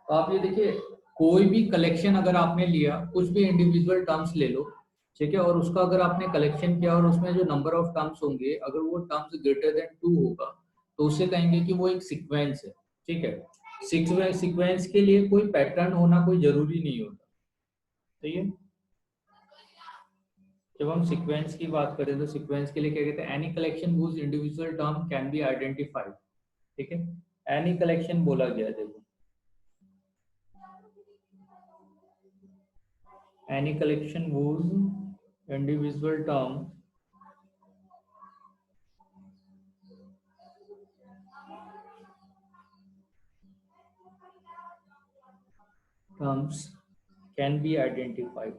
तो आप ये देखिए, कोई भी कलेक्शन अगर आपने लिया, कुछ भी इंडिविजुअल टर्म्स ले लो, ठीक है, और उसका अगर आपने कलेक्शन किया और उसमें जो नंबर ऑफ टर्म्स होंगे, अगर वो टर्म्स ग्रेटर देन 2 होगा, तो उसे कहेंगे कि वो एक सीक्वेंस है। ठीक है, सीक्वेंस के लिए कोई पैटर्न होना कोई जरूरी नहीं होता। सही है। जब हम सीक्वेंस की बात करें तो सीक्वेंस के लिए क्या कहते हैं, any collection whose individual term can be identified. ठीक है, एनी कलेक्शन बोला गया है, देखो, any collection whose individual terms can be identified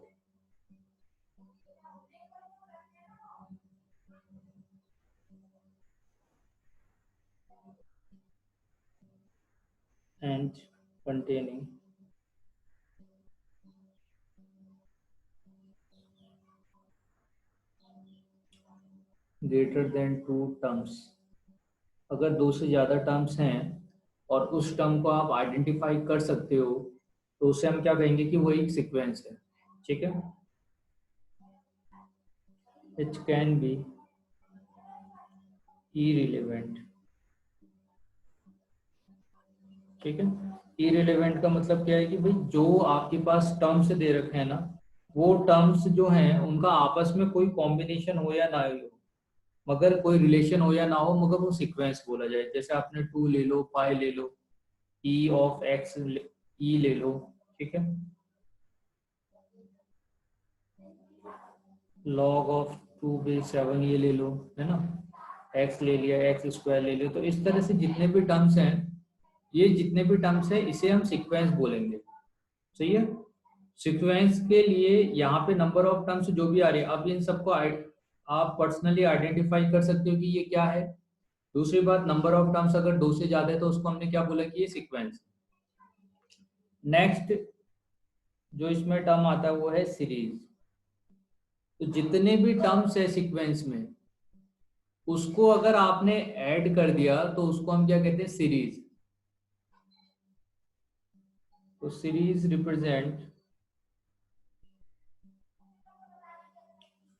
and containing greater than 2 terms। अगर 2 से ज़्यादा टर्म्स हैं और उस टर्म को आप आइडेंटिफाई कर सकते हो, तो उसे हम क्या कहेंगे कि वो एक सीक्वेंस है। ठीक है, इट कैन बी irrelevant। ठीक है, irrelevant का मतलब क्या है कि भाई जो आपके पास टर्म्स दे रखे हैं ना, वो टर्म्स जो हैं उनका आपस में कोई कॉम्बिनेशन हो या ना हो, मगर कोई रिलेशन हो या ना हो, मगर वो सीक्वेंस बोला जाए। जैसे आपने 2 ले लो, पाई ले लो, ई ऑफ एक्स ई ले लो। ठीक है, लॉग ऑफ 2/7 ये ले लो, है ना, एक्स ले लिया, एक्स स्क्वायर ले लिया। तो इस तरह से जितने भी टर्म्स हैं, ये जितने भी टर्म्स हैं, इसे हम सीक्वेंस बोलेंगे। सही है। सीक्वेंस के लिए यहाँ पे नंबर ऑफ टर्म्स जो भी आ रही है, अब इन सबको आप पर्सनली आइडेंटिफाई कर सकते हो कि ये क्या है। दूसरी बात, नंबर ऑफ टर्म्स अगर 2 से ज्यादा है तो उसको हमने क्या बोला कि ये सीक्वेंस। नेक्स्ट जो इसमें टर्म आता है वो है सीरीज। तो जितने भी टर्म्स है सीक्वेंस में, उसको अगर आपने ऐड कर दिया तो उसको हम क्या कहते हैं, सीरीज। तो series represent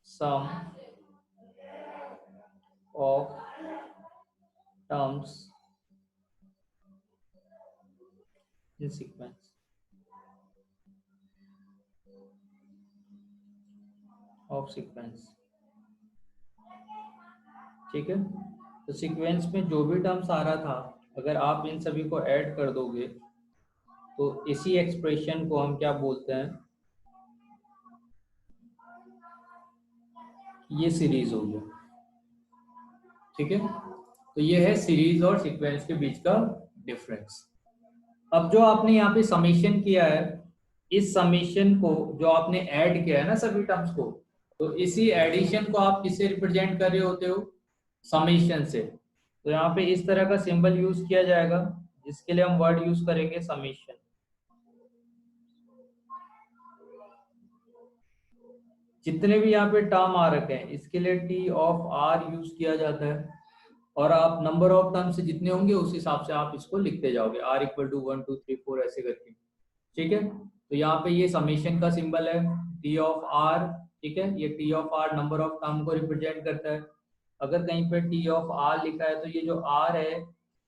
some of terms in sequence of sequence. ठीक है, तो सीक्वेंस में जो भी टर्म्स आ रहा था, अगर आप इन सभी को ऐड कर दोगे तो इसी एक्सप्रेशन को हम क्या बोलते हैं, ये सीरीज हो गया। ठीक है, तो ये है सीरीज और सीक्वेंस के बीच का डिफरेंस। अब जो आपने यहाँ पे समेशन किया है, इस समेशन को जो आपने ऐड किया है ना सभी टर्म्स को, तो इसी एडिशन को आप किससे रिप्रेजेंट कर रहे होते हो, समेशन से। तो यहाँ पे इस तरह का सिंबल यूज किया जाएगा, जिसके लिए हम वर्ड यूज करेंगे समेशन। जितने भी यहाँ पे टर्म आ रखे हैं, इसके लिए टी ऑफ आर यूज किया जाता है, और आप नंबर ऑफ टर्म से जितने होंगे उस हिसाब से आप इसको लिखते जाओगे, आर इक्वल टू 1 2 3 4 ऐसे करके। ठीक है, तो यहाँ पे ये समेशन का सिंबल है, टी ऑफ आर। ठीक है, ये t of r number of term को रिप्रेजेंट करता है। अगर कहीं पे टी ऑफ आर लिखा है तो ये जो आर है,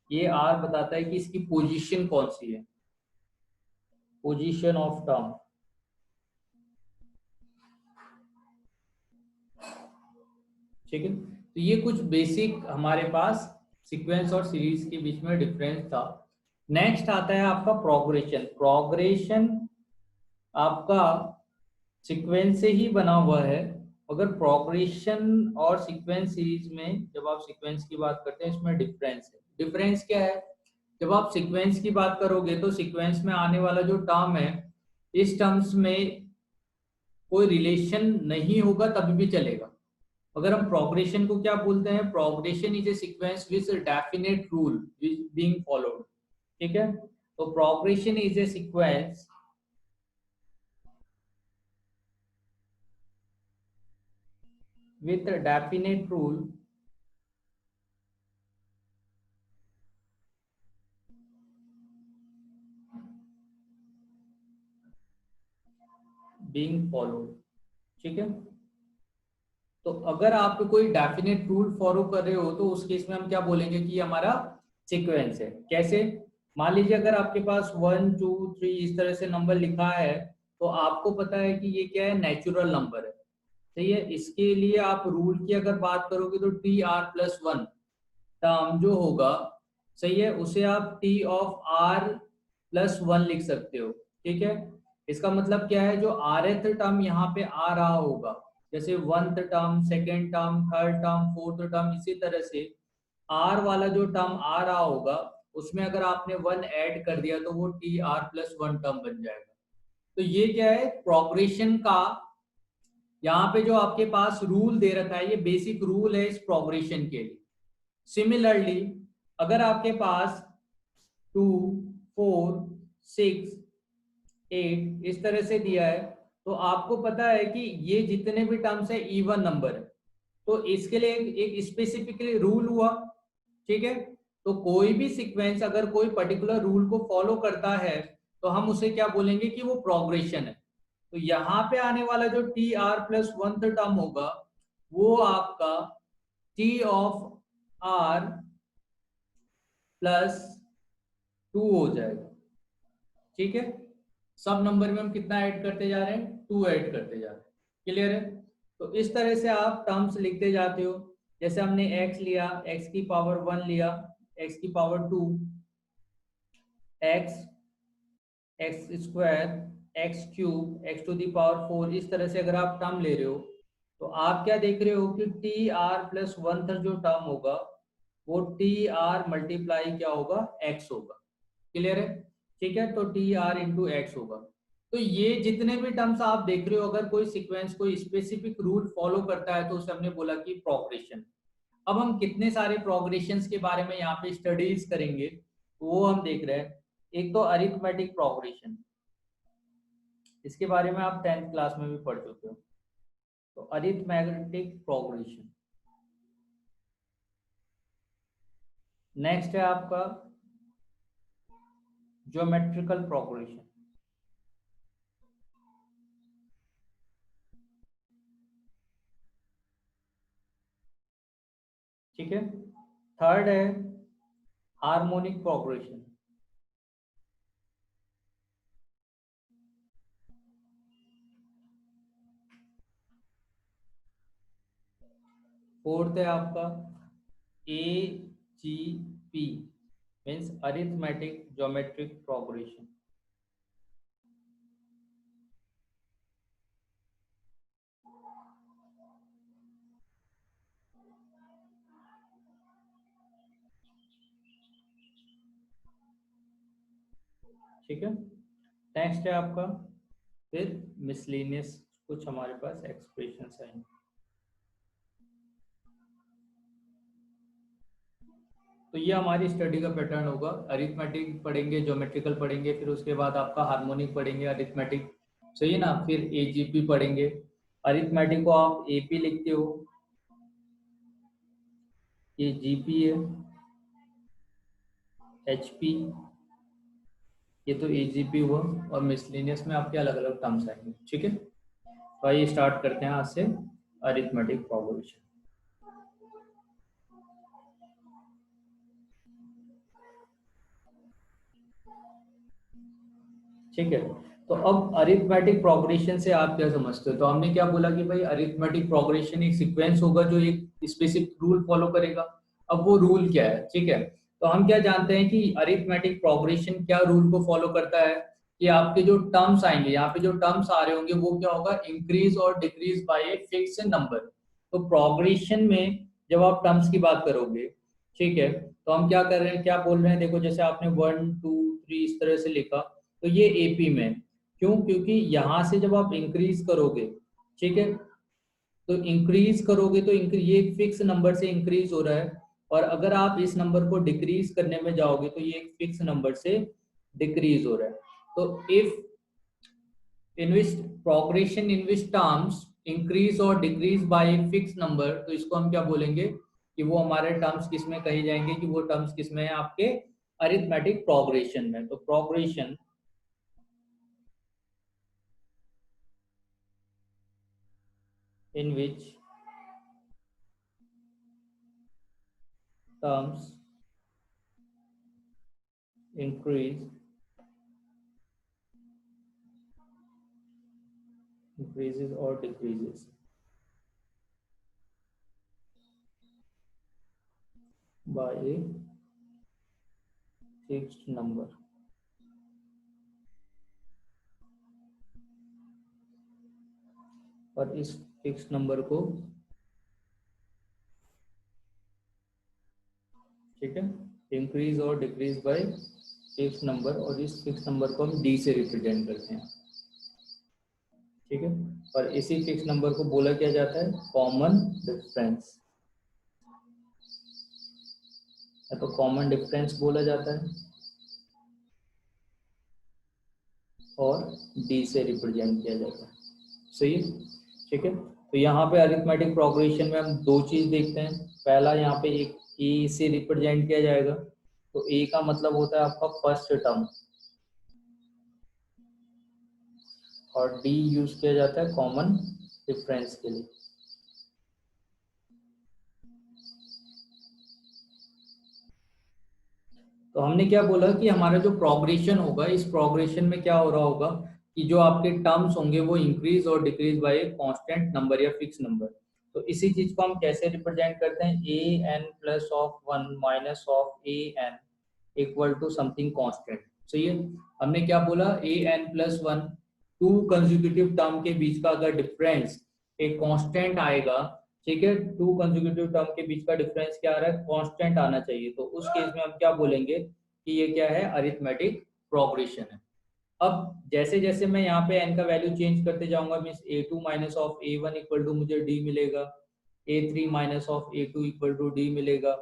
ये आर बताता है कि इसकी पोजीशन कौन सी है, पोजीशन ऑफ टर्म। ठीक है, तो ये कुछ बेसिक हमारे पास सीक्वेंस और सीरीज के बीच में डिफरेंस था। नेक्स्ट आता है आपका प्रोग्रेशन। प्रोग्रेशन आपका सीक्वेंस से ही बना हुआ है, अगर प्रोग्रेशन और सीक्वेंस सीरीज में, जब आप सीक्वेंस की बात करते हैं, इसमें डिफरेंस है। डिफरेंस क्या है, जब आप सीक्वेंस की बात करोगे तो सीक्वेंस में आने वाला जो टर्म है, इस टर्म्स में कोई रिलेशन नहीं होगा तभी भी चलेगा। अगर हम प्रोग्रेशन को क्या बोलते हैं, progression is a sequence with definite rule being followed. ठीक है, तो progression is a sequence with a definite rule being followed. ठीक है, तो अगर आप कोई डेफिनेट रूल फॉलो कर रहे हो तो उस केस में हम क्या बोलेंगे कि हमारा सीक्वेंस है। कैसे? मान लीजिए अगर आपके पास 1 2 3 इस तरह से नंबर लिखा है तो आपको पता है कि ये क्या है, नेचुरल नंबर है। सही है, इसके लिए आप रूल की अगर बात करोगे तो TR+1 टर्म जो होगा, सही है, उसे आप T(r+1) लिख सकते हो। ठीक है, इसका मतलब क्या है, जो rth टर्म यहाँ पे आ रहा होगा, जैसे 1th term, 2nd term, 3rd term, 4th term, इसी तरह से r वाला जो टर्म आ रहा होगा उसमें अगर आपने 1 ऐड कर दिया तो वो TR+1 टर्म बन जाएगा। तो ये क्या है, प्रोग्रेशन का यहाँ पे जो आपके पास रूल दे रखा है, ये बेसिक रूल है इस प्रोग्रेशन के लिए। सिमिलरली अगर आपके पास 2 4 6 8 इस तरह से दिया है तो आपको पता है कि ये जितने भी टर्म्स है इवन नंबर है, तो इसके लिए एक स्पेसिफिकली रूल हुआ। ठीक है, तो कोई भी सीक्वेंस अगर कोई पर्टिकुलर रूल को फॉलो करता है तो हम उसे क्या बोलेंगे कि वो प्रोग्रेशन है। तो यहाँ पे आने वाला जो TR+1 टर्म होगा वो आपका T(r+2) हो जाएगा। ठीक है, सब नंबर में हम कितना ऐड करते जा रहे हैं, 2 ऐड करते जा रहे हैं। क्लियर है? तो इस तरह से आप टर्म्स लिखते जाते हो। जैसे हमने x लिया, x की पावर 1 लिया, x की power 2, x x², x³ x⁴, इस तरह से अगर आप टर्म ले रहे हो तो आप क्या देख रहे हो कि TR+1 जो टर्म होगा वो TR मल्टीप्लाई क्या होगा, x होगा। क्लियर है? ठीक है, तो TR×x होगा। तो ये जितने भी टर्म्स आप देख रहे हो, अगर कोई सीक्वेंस कोई स्पेसिफिक रूल फॉलो करता है तो उसे हमने बोला कि प्रोग्रेशन। अब हम कितने सारे प्रोग्रेशंस के बारे में यहाँ पे स्टडीज करेंगे वो हम देख रहे हैं। एक तो अरिथमेटिक प्रोग्रेशन, इसके बारे में आप 10th क्लास में भी पढ़ चुके हो। तो अरिथमेटिक प्रोग्रेशन। नेक्स्ट है आपका ज्योमेट्रिकल प्रोग्रेशन। ठीक है, थर्ड है हार्मोनिक प्रोग्रेशन। फोर्थ है आपका AGP means arithmetic geometric progression. ठीक है, नेक्स्ट है आपका फिर मिसलेनियस, कुछ हमारे पास एक्सप्रेशंस आएंगे। तो ये हमारी स्टडी का पैटर्न होगा। अरिथमेटिक पढ़ेंगे, ज्योमेट्रिकल पढ़ेंगे, फिर उसके बाद आपका हार्मोनिक पढ़ेंगे, अरिथमेटिक, सही है ना, फिर AGP पढ़ेंगे। अरिथमेटिक को आप AP लिखते हो, ये GP है, HP, ये तो AGP हुआ, और मिसलेनियस में आपके अलग अलग टर्म्स आएंगे। ठीक है, तो आइए स्टार्ट करते हैं आज से अरिथमेटिक प्रोग्रेशन। ठीक है, तो अब अरिथमेटिक प्रोग्रेशन से आप क्या समझते हो? तो हमने क्या बोला कि भाई अरिथमेटिक प्रोग्रेशन एक सीक्वेंस होगा जो एक स्पेसिफिक रूल फॉलो करेगा। अब वो रूल क्या है? ठीक है, तो हम क्या जानते हैं कि अरिथमेटिक प्रोग्रेशन क्या रूल को फॉलो करता है कि आपके जो टर्म्स आएंगे, यहाँ पे जो टर्म्स आ रहे होंगे वो क्या होगा, इंक्रीज और decrease by a fix number. तो प्रोग्रेशन में जब आप टर्म्स की बात करोगे, ठीक है, तो हम क्या कर रहे हैं, क्या बोल रहे हैं, देखो जैसे आपने 1 2 3 इस तरह से लिखा, तो ये AP में क्यों, क्योंकि यहाँ से जब आप इंक्रीज करोगे, ठीक है, तो इंक्रीज करोगे तो ये एक फिक्स नंबर से इंक्रीज हो रहा है, और अगर आप इस नंबर को डिक्रीज करने में जाओगे तो ये एक फिक्स नंबर से डिक्रीज हो रहा है। तो if in which progression in which terms increase और decrease by a fix number, तो इसको हम क्या बोलेंगे कि वो हमारे टर्म्स किस में कही जाएंगे, कि वो टर्म्स किस में है, आपके अरिथमेटिक प्रोग्रेशन में। तो progression in which terms increases or decreases by a fixed number. और इस फिक्स नंबर को, ठीक है, इंक्रीज और डिक्रीज बाय फिक्स नंबर, और इस फिक्स नंबर को हम डी से रिप्रेजेंट करते हैं, ठीक है। और इसी फिक्स नंबर को बोला क्या जाता है, कॉमन डिफरेंस, तो कॉमन डिफरेंस बोला जाता है और डी से रिप्रेजेंट किया जाता है, सही है, ठीक है। तो यहाँ पे अरिथमेटिक प्रोग्रेशन में हम दो चीज देखते हैं। पहला यहाँ पे एक ए से रिप्रेजेंट किया जाएगा, तो ए का मतलब होता है आपका फर्स्ट टर्म, और डी यूज किया जाता है कॉमन डिफरेंस के लिए। तो हमने क्या बोला कि हमारा जो प्रोग्रेशन होगा, इस प्रोग्रेशन में क्या हो रहा होगा कि जो आपके टर्म्स होंगे वो इंक्रीज और डिक्रीज बाय कांस्टेंट नंबर या फिक्स नंबर। तो इसी चीज को हम कैसे रिप्रेजेंट करते हैं, a n plus of 1 minus of a n equal to something constant. सही है, हमने क्या बोला, a n plus 1, two consecutive term के बीच का अगर डिफरेंस एक कांस्टेंट आएगा, ठीक है, टू कंसेक्यूटिव टर्म के बीच का डिफरेंस क्या आ रहा है, कांस्टेंट आना चाहिए, तो उस केस में हम क्या बोलेंगे कि ये क्या है, अरिथमेटिक प्रोग्रेशन है। अब जैसे जैसे मैं यहाँ पे n का वैल्यू चेंज करते जाऊंगा, means a2 minus of a1 equal to मुझे d मिलेगा, a3 minus of a2 equal to d मिलेगा,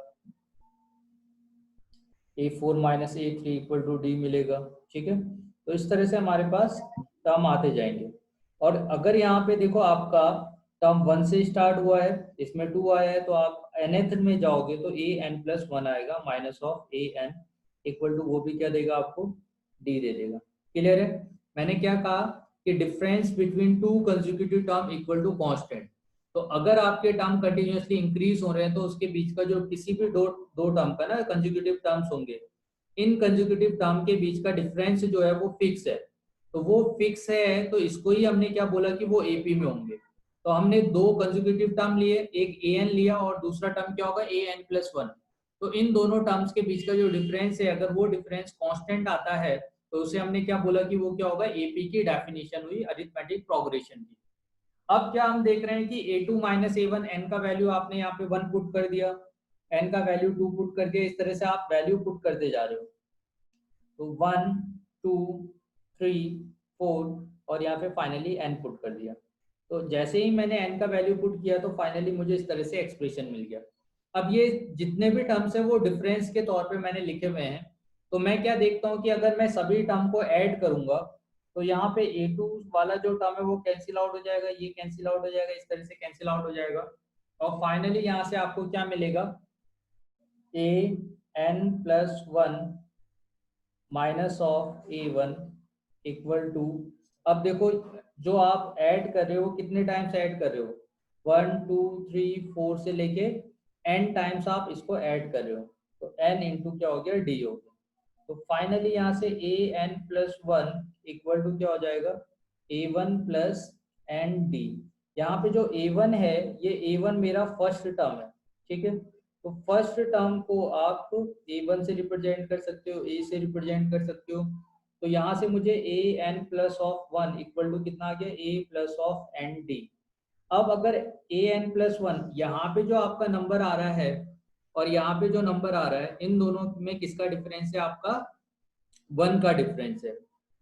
a4 minus a3 equal to d मिलेगा, ठीक है। तो इस तरह से हमारे पास टर्म आते जाएंगे। और अगर यहाँ पे देखो आपका टर्म 1 से स्टार्ट हुआ है, इसमें 2 आया है, तो आप nth में जाओगे तो a n प्लस 1 आएगा minus of a n equal to, वो भी क्या देगा आपको, d दे देगा। क्लियर है, मैंने क्या कहा कि difference between two consecutive term equal to constant. तो अगर आपके टर्म कंटिन्यूअसली इंक्रीज हो रहे हैं तो उसके बीच का जो किसी भी दो दो टर्म का ना कंसेक्यूटिव टर्म्स होंगे, इन कंसेक्यूटिव टर्म के बीच का डिफरेंस जो है वो फिक्स है, तो वो फिक्स है, तो इसको ही हमने क्या बोला कि वो एपी में होंगे। तो हमने दो कंसेक्यूटिव टर्म लिए, एक ए एन लिया और दूसरा टर्म क्या होगा, ए एन प्लस 1। तो इन दोनों टर्म्स के बीच का जो डिफरेंस है, अगर वो डिफरेंस कांस्टेंट आता है तो उसे हमने क्या बोला कि वो क्या होगा, एपी की डेफिनेशन हुई अरिथमेटिक प्रोग्रेशन की। अब क्या हम देख रहे हैं कि a2 माइनस a1, n का वैल्यू आपने यहाँ पे 1 पुट कर दिया, n का वैल्यू 2 पुट करके, इस तरह से आप वैल्यू पुट करते जा रहे हो, तो 1 2 3 4 और यहाँ पे फाइनली n पुट कर दिया। तो जैसे ही मैंने n का वैल्यू पुट किया तो फाइनली मुझे इस तरह से एक्सप्रेशन मिल गया। अब ये जितने भी टर्म्स है वो डिफरेंस के तौर पे मैंने लिखे हुए हैं। तो मैं क्या देखता हूँ कि अगर मैं सभी टर्म को ऐड करूंगा तो यहाँ पे a2 वाला जो टर्म है वो कैंसिल आउट हो जाएगा, ये कैंसिल आउट हो जाएगा, इस तरह से कैंसिल आउट हो जाएगा, और फाइनली यहाँ से आपको क्या मिलेगा, a n plus 1 minus of a1 equal to, अब देखो जो आप ऐड कर रहे हो कितने टाइम्स ऐड कर रहे हो, 1 2 3 4 से लेके n टाइम्स आप इसको ऐड कर रहे हो, तो n इंटू क्या हो गया, d हो गया। तो फाइनली यहाँ से a n plus 1 equal to क्या हो जाएगा, a1 प्लस एन डी। यहाँ पे जो a1 है, ये a1 मेरा फर्स्ट टर्म है, ठीक है। तो फर्स्ट टर्म को आप a1 से रिप्रेजेंट कर सकते हो, a से रिप्रेजेंट कर सकते हो। तो यहाँ से मुझे a n plus of 1 equal to कितना आ गया, a plus of n d. अब अगर a n प्लस 1, यहाँ पे जो आपका नंबर आ रहा है और यहाँ पे जो नंबर आ रहा है, इन दोनों में किसका डिफरेंस है, आपका 1 का डिफरेंस है।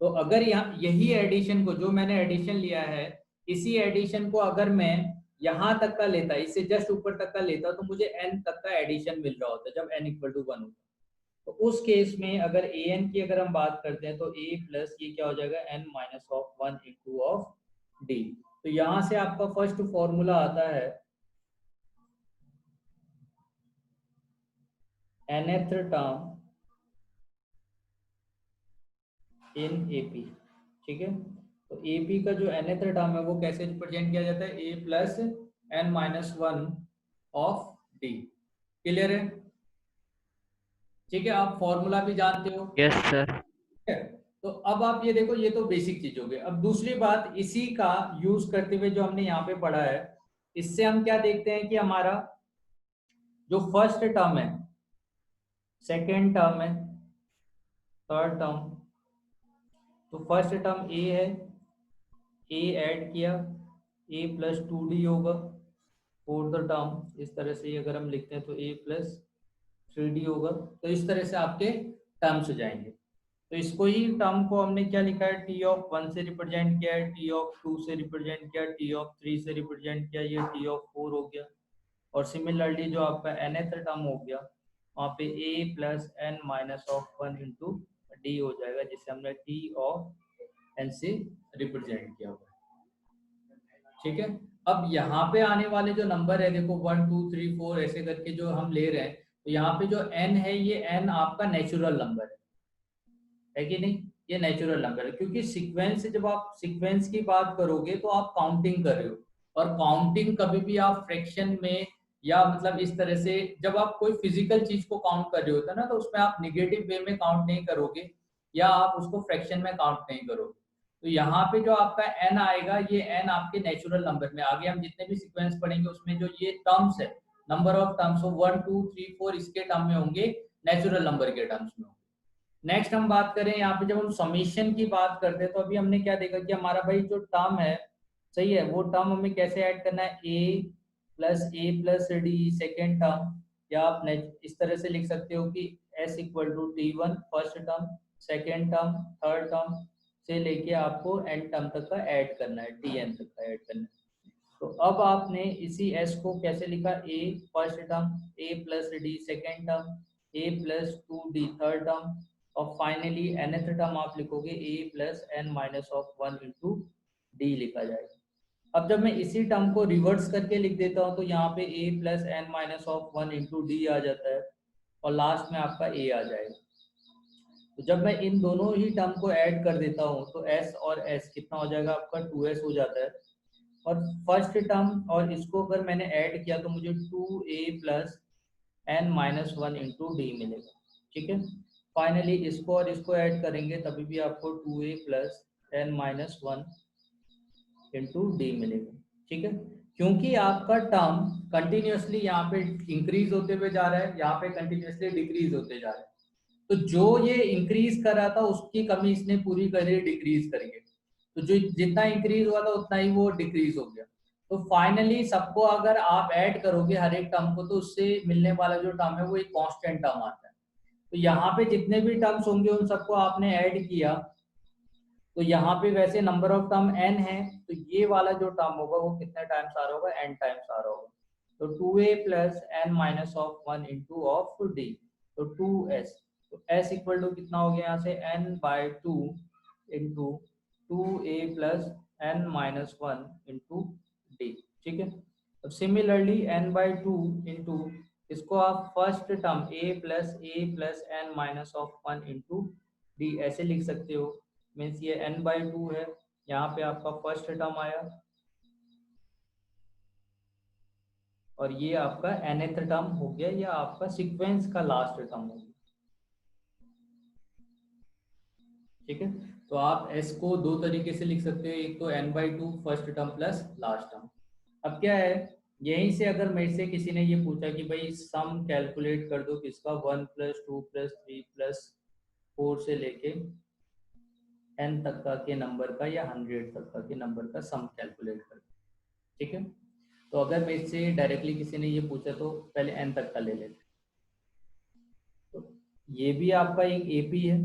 तो अगर यहाँ यही एडिशन को, जो मैंने एडिशन लिया है, इसी एडिशन को अगर मैं यहाँ तक का लेता, इससे जस्ट ऊपर तक का लेता, तो मुझे n तक का एडिशन मिल रहा होता जब n इक्वल टू 1 होता। तो उस केस में अगर a n की अगर हम बात करते हैं तो a प्लस ये क्या हो जाएगा, n minus of 1 into of d। तो यहाँ से आपका फर्स्ट फॉर्मूला आता है nth टर्म इन एपी, ठीक है। तो एपी का जो nth टर्म है वो कैसे रिप्रेजेंट किया जाता है, a plus n minus one of D. Clear है? ठीक है, आप फॉर्मूला भी जानते हो। Yes sir. ठीक है, तो अब आप ये देखो, ये तो बेसिक चीज हो गई। अब दूसरी बात इसी का यूज करते हुए जो हमने यहाँ पे पढ़ा है, इससे हम क्या देखते हैं कि हमारा जो फर्स्ट टर्म है, सेकेंड टर्म है, थर्ड टर्म, तो फर्स्ट टर्म ए है, ए ऐड किया, ए प्लस टू डी होगा। फोर्थ टर्म इस तरह से अगर हम लिखते हैं तो ए प्लस थ्री डी होगा। तो इस तरह से आपके टर्म्स हो जाएंगे। तो इसको ही टर्म को हमने क्या लिखा है, टी ऑफ वन से रिप्रेजेंट किया है, टी ऑफ टू से रिप्रेजेंट किया, टी ऑफ थ्री से रिप्रेजेंट किया, ये टी ऑफ फोर हो गया। और सिमिलरली जो आपका nth टर्म हो गया, वहाँ पे a plus n minus of one into d हो जाएगा, जिसे हमने टी ऑफ एन से रिप्रेजेंट किया हुआ। ठीक है, अब यहाँ पे आने वाले जो नंबर है, देखो 1 2 3 4 ऐसे करके जो हम ले रहे हैं, तो यहाँ पे जो n है, ये n आपका नेचुरल नंबर है कि नहीं? ये नेचुरल नंबर है, क्योंकि सीक्वेंस, जब आप सीक्वेंस की बात करोगे तो आप काउंटिंग कर रहे हो, और काउंटिंग कभी भी आप फ्रैक्शन में या मतलब इस तरह से, जब आप कोई फिजिकल चीज को काउंट कर रहे होते हैं ना, तो उसमें आप निगेटिव वे में काउंट नहीं करोगे, या आप उसको फ्रैक्शन में काउंट नहीं करोगे। तो यहाँ पे जो आपका n आएगा, ये n आपके नेचुरल नंबर में, आगे हम जितने भी सीक्वेंस पढ़ेंगे उसमें जो ये टर्म्स है, नंबर ऑफ टर्म्स, 1 2 3 4 इसके टर्म में होंगे, नेचुरल नंबर के टर्म्स में होंगे। नेक्स्ट हम बात करें यहाँ पे, जब हम समीशन की बात करते हैं, तो अभी हमने क्या देखा कि हमारा भाई जो टर्म है, सही है, वो टर्म हमें कैसे ऐड करना है, ए प्लस डी सेकेंड टर्म, या आप इस तरह से लिख सकते हो कि s equal to t one first term, second term, third term से लेके आपको n टर्म तक का ऐड करना है, tn तक का ऐड करना है। तो अब आपने इसी s को कैसे लिखा, a first term, a plus d second term, a plus two d third term, और फाइनली nth टर्म आप लिखोगे a plus n minus of one into d लिखा जाएगा। अब जब मैं इसी टर्म को रिवर्स करके लिख देता हूँ, तो यहाँ पे a plus n minus of one into d आ जाता है, और लास्ट में आपका a आ जाएगा। तो जब मैं इन दोनों ही टर्म को ऐड कर देता हूँ, तो s और s कितना हो जाएगा आपका, 2s हो जाता है। और फर्स्ट टर्म और इसको अगर मैंने ऐड किया, तो मुझे 2a plus n minus one into d मिलेगा। ठीक है, फाइनली इसको और इसको ऐड करेंगे, तभी भी आपको 2a plus n minus one into d मिलेगा। ठीक है, क्योंकि आपका टर्म कंटिन्यूअसली यहाँ पे इंक्रीज होते हुए जा रहा है, यहाँ पे कंटिन्यूअसली डिक्रीज होते जा रहा है, तो जो ये इंक्रीज कर रहा था उसकी कमी इसने पूरी करी डिक्रीज करके, तो जो जितना इंक्रीज हुआ था उतना ही वो डिक्रीज हो गया। तो फाइनली सबको अगर आप ऐड करोगे हर एक टर्म को, तो उससे मिलने वाला जो टर्म है वो एक कांस्टेंट टर्म आता है। तो यहाँ पे जितने भी टर्म्स होंगे उन सबको आपने ऐड किया, तो यहाँ पे वैसे नंबर ऑफ टर्म n है, तो ये वाला जो टर्म होगा वो कितने टाइम्स आ रहा होगा, n टाइम्स आ रहा होगा। तो 2a plus n minus of one into of d, तो 2s, तो s इक्वल टू कितना हो गया यहाँ से, n by two into 2a plus n minus one into d. ठीक है, तो similarly n by two into, इसको आप first term a plus n minus of one into d ऐसे लिख सकते हो। मीन्स ये n बाई टू है, यहाँ पे आपका फर्स्ट टर्म आया, और ये आपका nth टर्म हो गया, या आपका सीक्वेंस का लास्ट टर्म हो गया। ठीक है, तो आप s को दो तरीके से लिख सकते हो, एक तो n by to first term plus last term. अब क्या है, यहीं से अगर मेरे से किसी ने ये पूछा कि भाई सम कैलकुलेट कर दो किसका, 1 plus two plus three plus four से लेके n तक का के नंबर का, या 100 तक का के नंबर का सम कैलकुलेट कर। ठीक है, तो अगर मेरे से डायरेक्टली किसी ने ये पूछा तो पहले n तक का ले लेते। तो ये भी आपका एक एपी है,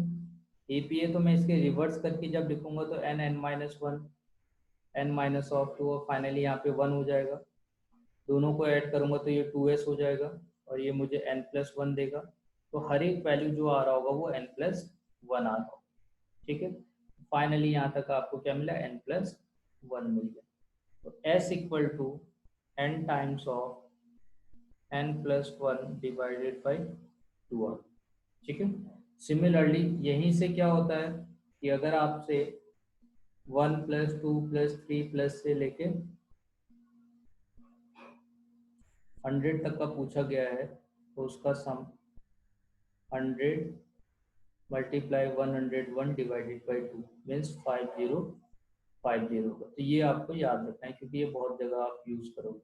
एपी है, तो मैं इसके रिवर्स करके जब लिखूंगा तो n minus one, n minus of two, और फाइनली यहाँ पे 1 हो जाएगा। दोनों को ऐड करूंगा तो ये 2s हो जाएगा, और ये मुझे n प्लस वन देगा। तो हर एक वैल्यू जो आ रहा होगा वो n प्लस वन आ रहा होगा। ठीक है, फाइनली यहाँ तक आपको क्या मिला, n प्लस वन मिल गया। तो s equal to n times of n plus one divided by two r. ठीक है, सिमिलरली यहीं से क्या होता है कि अगर आपसे 1 plus two plus three plus से लेके 100 तक का पूछा गया है तो उसका सम 100 मल्टीप्लाई 101 डिवाइडेड बाई 2 मीन्स 5050 का। तो ये आपको याद रखना है क्योंकि ये बहुत जगह आप यूज करोगे,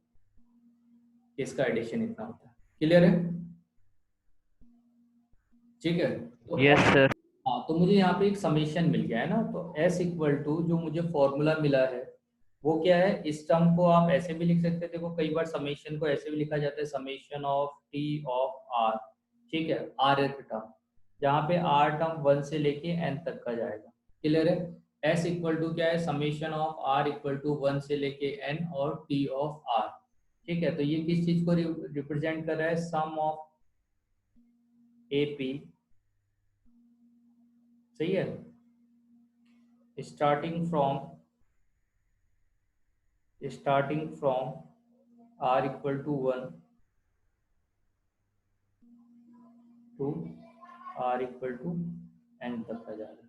इसका एडिशन इतना होता है। क्लियर है? ठीक है। तो यस सर। हाँ, तो मुझे यहाँ पे एक समेशन मिल गया है ना, तो S इक्वल टू जो मुझे फॉर्मूला मिला है वो क्या है, इस टर्म को आप ऐसे भी लिख सकते हैं, देखो कई बार समेशन को ऐसे भी लिखा जाता है, summation of t of r. ठीक है, आर टर्म, जहाँ पे आर टर्म 1 से लेके n तक का जाएगा। क्लियर है? S इक्वल टू क्या है, summation of r equal to 1 से लेके n और टी ऑफ आर। ठीक है, तो ये किस चीज को रिप्रेजेंट कर रहा है, सम ऑफ ए पी, सही है, starting from r equal to 1 to r equal to n तक का जा रहा है।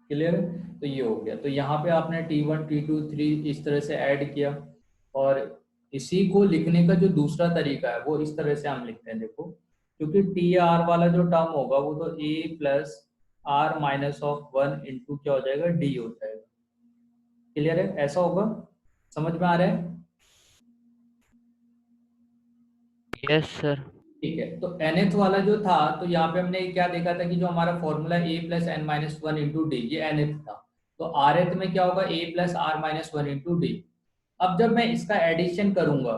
क्लियर है? तो ये हो गया। तो यहाँ पे आपने t1 t2 3 इस तरह से ऐड किया, और इसी को लिखने का जो दूसरा तरीका है वो इस तरह से हम लिखते हैं, देखो क्योंकि टी आर वाला जो टर्म होगा वो तो a plus r minus of 1 into क्या हो जाएगा, d हो जाएगा। क्लियर है? ऐसा होगा, समझ में आ रहा है? Yes sir. ठीक है, तो nth वाला जो था, तो यहाँ पे हमने क्या देखा था कि जो हमारा formula a plus n minus one into d, ये nth था। तो rth में क्या होगा, a plus r minus one into d. अब जब मैं इसका एडिशन करूंगा,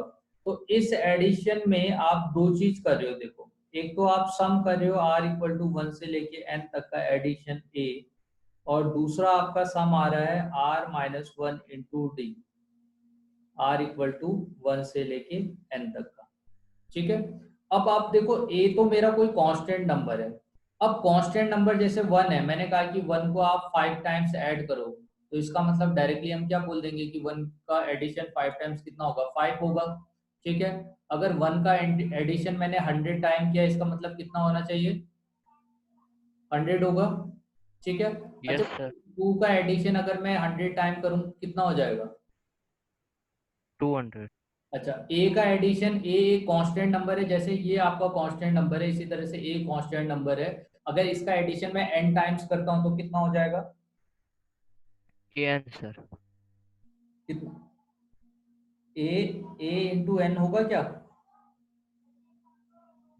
तो इस एडिशन में आप दो चीज कर रहे हो, देखो एक तो आप सम कर रहे हो r इक्वल टू 1 से लेके n तक का एडिशन a, और दूसरा आपका सम आ रहा है r minus one into d, r equal to 1 से लेके n तक का। ठीक है, अब आप देखो a तो मेरा कोई कांस्टेंट नंबर है। अब कांस्टेंट नंबर जैसे 1 है, मैंने कहा कि 1 को आप 5 टाइम्स ऐड करो, तो इसका मतलब डायरेक्टली हम क्या बोल देंगे कि 1 का एडिशन 5 टाइम्स कितना होगा, 5 होगा। ठीक है, अगर 1 का एडिशन मैंने 100 टाइम किया, इसका मतलब कितना होना चाहिए, 100 होगा। ठीक है, अच्छा यस सर। 2 का एडिशन अगर मैं 100 टाइम करूं कितना हो जाएगा, 200। अच्छा ए का एडिशन, ए एक कांस्टेंट नंबर है, जैसे ये आपका कांस्टेंट नंबर है, इसी तरह से ए कांस्टेंट नंबर है। अगर इसका एडिशन मैं n टाइम्स करता हूं तो कितना हो जाएगा, एन सर। कितना, ए ए इंटू एन होगा क्या,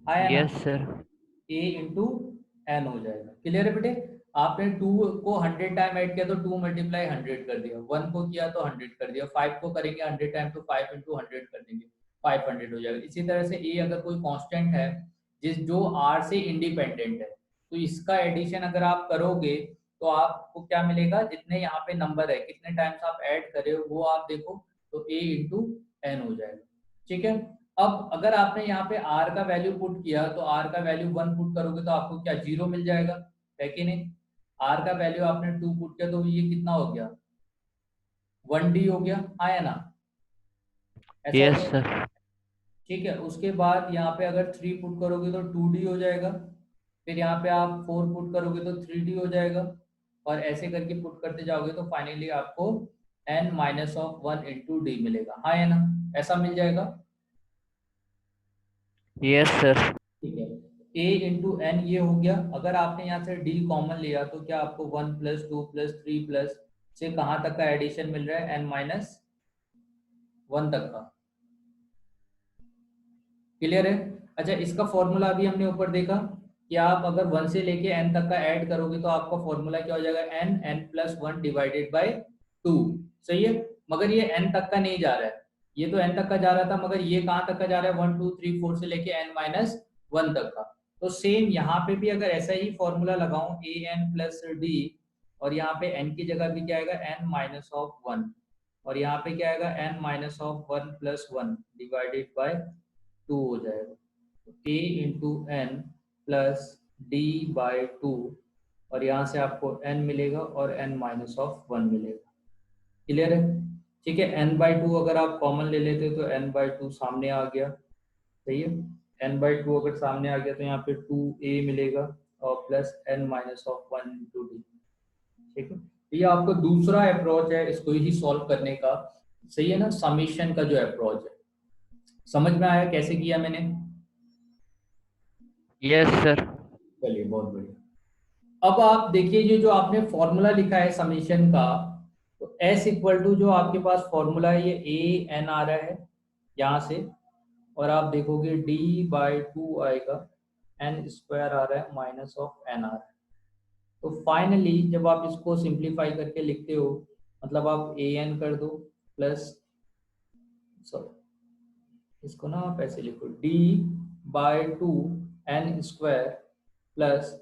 आया ना, यस सर। ए इंटू एन हो जाएगा। क्लियर है बेटे? आपने 2 को 100 टाइम ऐड किया तो 2 मल्टीप्लाई 100 कर दिया, 1 को किया तो 100 कर दिया, 5 को करेंगे 100 टाइम तो 5 इंटू 100 कर देंगे, 500 हो जाएगा। इसी तरह से ए अगर कोई कांस्टेंट है जिस जो आर से इंडिपेंडेंट है, तो इसका एडिशन अगर आप करोगे तो आपको क्या मिलेगा, जितने यहाँ पे नंबर है कितने टाइम्स आप ऐड कर रहे हो वो आप देखो, तो ए इंटू एन हो जाएगा। ठीक है, अब अगर आपने यहाँ पे r का वैल्यू पुट किया तो r का वैल्यू 1 पुट करोगे तो आपको क्या 0 मिल जाएगा, है कि नहीं। r का वैल्यू आपने 2 पुट किया तो ये कितना हो गया, 1d हो गया, आया ना, ऐसा हो यस गया। सर। ठीक है, उसके बाद यहाँ पे अगर 3 पुट करोगे तो 2d हो जाएगा, फिर यहाँ पे आप 4 पुट करोगे तो 3d हो जाएगा, और ऐसे करके पुट करते जाओगे तो फाइनली आपको n minus of 1 into d मिलेगा, हाँ है ना, ऐसा मिल जाएगा। Yes sir. ठीक है, a इंटू एन ये हो गया। अगर आपने यहाँ से d कॉमन लिया तो क्या आपको 1 प्लस 2 प्लस 3 प्लस से कहाँ तक का एडिशन मिल रहा है, n माइनस 1 तक का। क्लियर है? अच्छा, इसका फॉर्मूला अभी हमने ऊपर देखा कि आप अगर 1 से लेके n तक का ऐड करोगे तो आपका फॉर्मूला क्या हो जाएगा, n plus one divided by 2। सही है, मगर ये n तक का नहीं जा रहा है, ये तो n तक का जा रहा था, मगर ये कहाँ तक का जा रहा है, 1 2 3 4 से लेके n माइनस 1 तक का। तो सेम यहाँ पे भी अगर ऐसा ही फॉर्मूला लगाऊं, a n प्लस डी, और यहाँ पे n की जगह भी क्या आएगा, n माइनस ऑफ 1, और यहाँ पे क्या आएगा, n minus of 1 plus 1 divided by 2 हो जाएगा। a into n plus d by 2, और यहाँ से आपको n मिलेगा और n माइनस ऑफ 1 मिलेगा। क्लियर है? ठीक है, n बाई 2 अगर आप कॉमन ले लेते तो n बाई 2 सामने आ गया, सही है, n बाई 2 अगर सामने आ गया तो यहाँ पे 2a मिलेगा और plus n minus of 1 into d. ठीक है, ये आपका दूसरा अप्रोच है इसको ही सॉल्व करने का, सही है ना, समीशन का जो अप्रोच है। समझ में आया कैसे किया मैंने? Yes sir. चलिए बहुत बढ़िया। अब आप देखिए ये जो आपने फॉर्मूला लिखा है समीशन का, तो S इक्वल टू जो आपके पास फॉर्मूला है ये ए एन आ रहा है यहाँ से, और आप देखोगे D/2 आएगा, एन स्क्वायर आ रहा है माइनस ऑफ एन आ रहा है। तो फाइनली जब आप इसको सिंप्लीफाई करके लिखते हो, मतलब आप ए एन कर दो प्लस, सॉरी इसको ना आप ऐसे लिखो D/2 N square plus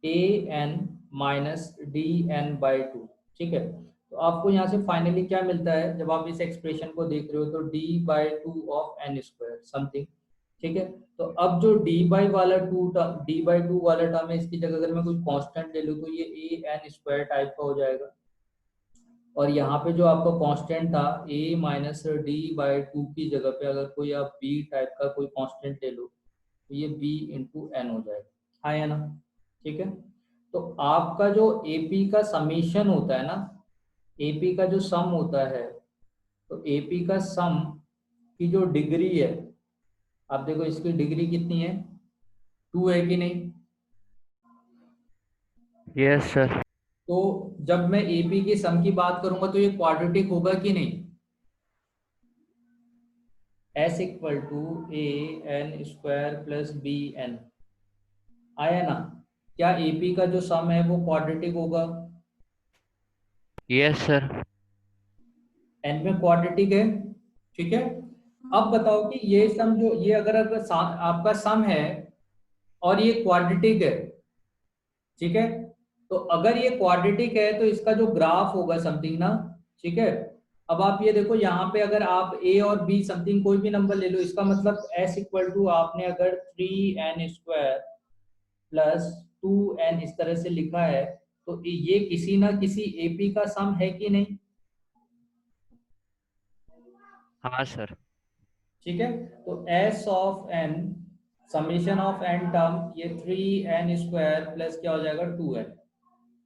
A N minus DN/2। ठीक है, तो आपको यहाँ से फाइनली क्या मिलता है जब आप इस एक्सप्रेशन को देख रहे हो, तो D/2 of N square something. ठीक है, तो अब जो D/2 वाला टर्म है, इसकी जगह अगर मैं कोई कांस्टेंट ले लूँ तो ये AN² टाइप का हो जाएगा, और यहाँ पे जो आपका कांस्टेंट था a माइनस D/2 की जगह पे अगर कोई आप b टाइप का कोई कांस्टेंट ले लो तो ये b/n हो जाएगा, हाँ या ना? ठीक है, तो आपका जो AP का समीशन होता है ना, AP का जो सम होता है, तो AP का सम की जो डिग्री है, आप देखो इसकी डिग्री कितनी है, 2 है कि नहीं? Yes sir. तो जब मैं AP की सम की बात करूंगा तो ये क्वाड्रेटिक होगा कि नहीं? S equal to AN² plus BN आया ना? क्या AP का जो सम है वो क्वाड्रेटिक होगा? Yes sir. N में क्वाड्रेटिक है। ठीक है, अब बताओ कि ये सम जो ये अगर आपका सम है और ये क्वाड्रेटिक है, ठीक है, तो अगर ये क्वाड्रेटिक है तो इसका जो ग्राफ होगा समथिंग ना, ठीक है, अब आप ये देखो यहाँ पे अगर आप A और B समथिंग कोई भी नंबर ले लो, इसका मतलब S इक्वल टू आपने अगर 3n² प्लस 2n इस तरह से लिखा है, तो ये किसी ना किसी AP का सम है कि नहीं? हाँ सर। ठीक है, तो S of n summation of n term ये 3n² प्लस क्या हो जाएगा 2n।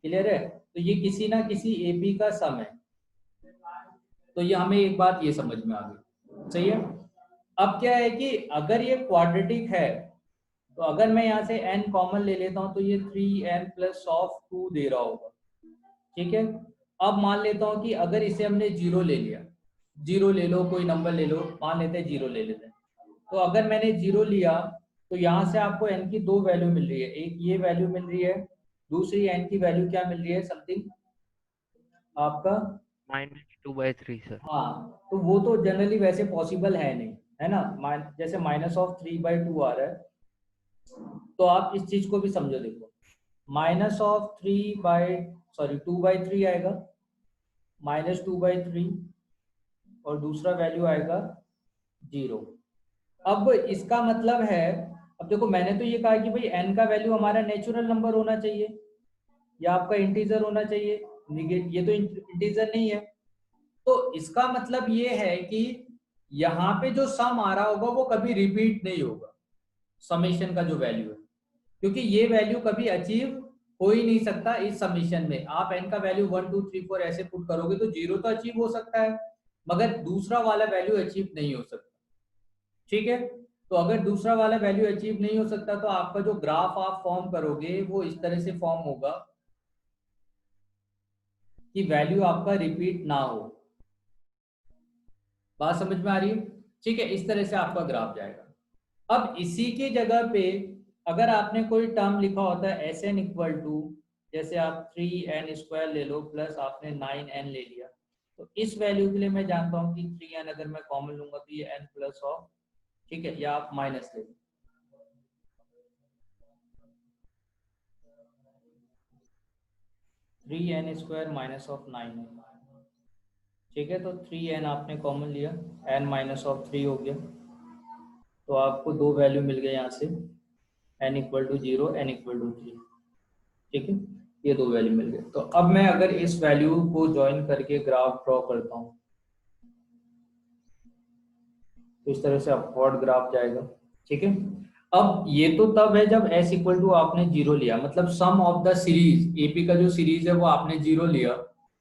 क्लियर है, तो ये किसी ना किसी AP का सम है। तो ये हमें एक बात ये समझ में आ गई, सही है। अब क्या है कि अगर ये क्वाड्रेटिक है, तो अगर मैं यहाँ से n कॉमन ले लेता हूँ तो ये 3n प्लस ऑफ 2 दे रहा होगा। ठीक है, अब मान लेता हूँ कि अगर इसे हमने जीरो ले लिया, जीरो ले लो कोई नंबर ले लो, मान लेते हैं जीरो ले लेते हैं, तो अगर मैंने जीरो लिया तो यहाँ से आपको n की दो वैल्यू मिल रही है, एक ये वैल्यू मिल रही है, दूसरी n की वैल्यू क्या मिल रही है समथिंग आपका, -2/3 सर। हाँ, तो वो तो जनरली वैसे पॉसिबल है नहीं, है ना, जैसे -3/2 आ रहा है, तो आप इस चीज को भी समझो, देखो -2/3 आएगा, -2/3 और दूसरा वैल्यू आएगा 0। अब इसका मतलब है, अब देखो मैंने तो ये कहा कि भाई n का वैल्यू हमारा नेचुरल नंबर होना चाहिए या आपका इंटीजर होना चाहिए, ये तो इंटीजर नहीं है, तो इसका मतलब ये है कि यहाँ पे जो सम आ रहा होगा वो कभी रिपीट नहीं होगा, समेशन का जो वैल्यू है, क्योंकि ये वैल्यू कभी अचीव हो ही नहीं सकता इस समीशन में। आप n का वैल्यू 1 2 3 4 ऐसे पुट करोगे तो 0 तो अचीव हो सकता है, मगर दूसरा वाला वैल्यू अचीव नहीं हो सकता। ठीक है, तो अगर दूसरा वाला वैल्यू अचीव नहीं हो सकता तो आपका जो ग्राफ आप फॉर्म करोगे वो इस तरह से फॉर्म होगा कि वैल्यू आपका रिपीट ना हो। बात समझ में आ रही है? ठीक है, इस तरह से आपका ग्राफ जाएगा। अब इसी की जगह पे अगर आपने कोई टर्म लिखा होता है Sn इक्वल टू, जैसे आप 3n² ले लो प्लस आपने 9n ले लिया, तो इस वैल्यू के लिए मैं जानता हूँ कि 3n अगर मैं कॉमन लूंगा तो ये n प्लस ऑफ, ठीक है, या आप माइनस ले लो, 3n² माइनस ऑफ 9n। ठीक है, तो 3n आपने कॉमन लिया, n माइनस ऑफ 3 हो गया, तो आपको दो वैल्यू मिल गए यहाँ से, n equal to 0 n equal to 3। ठीक है, ये दो वैल्यू मिल गए। तो अब मैं अगर इस वैल्यू को ज्वाइन करके ग्राफ ड्रॉ करता हूँ तो इस तरह से अपवर्ड ग्राफ जाएगा। ठीक है, अब ये तो तब है जब s इक्वल टू आपने 0 लिया, मतलब सम ऑफ द सीरीज, AP का जो सीरीज है वो आपने 0 लिया।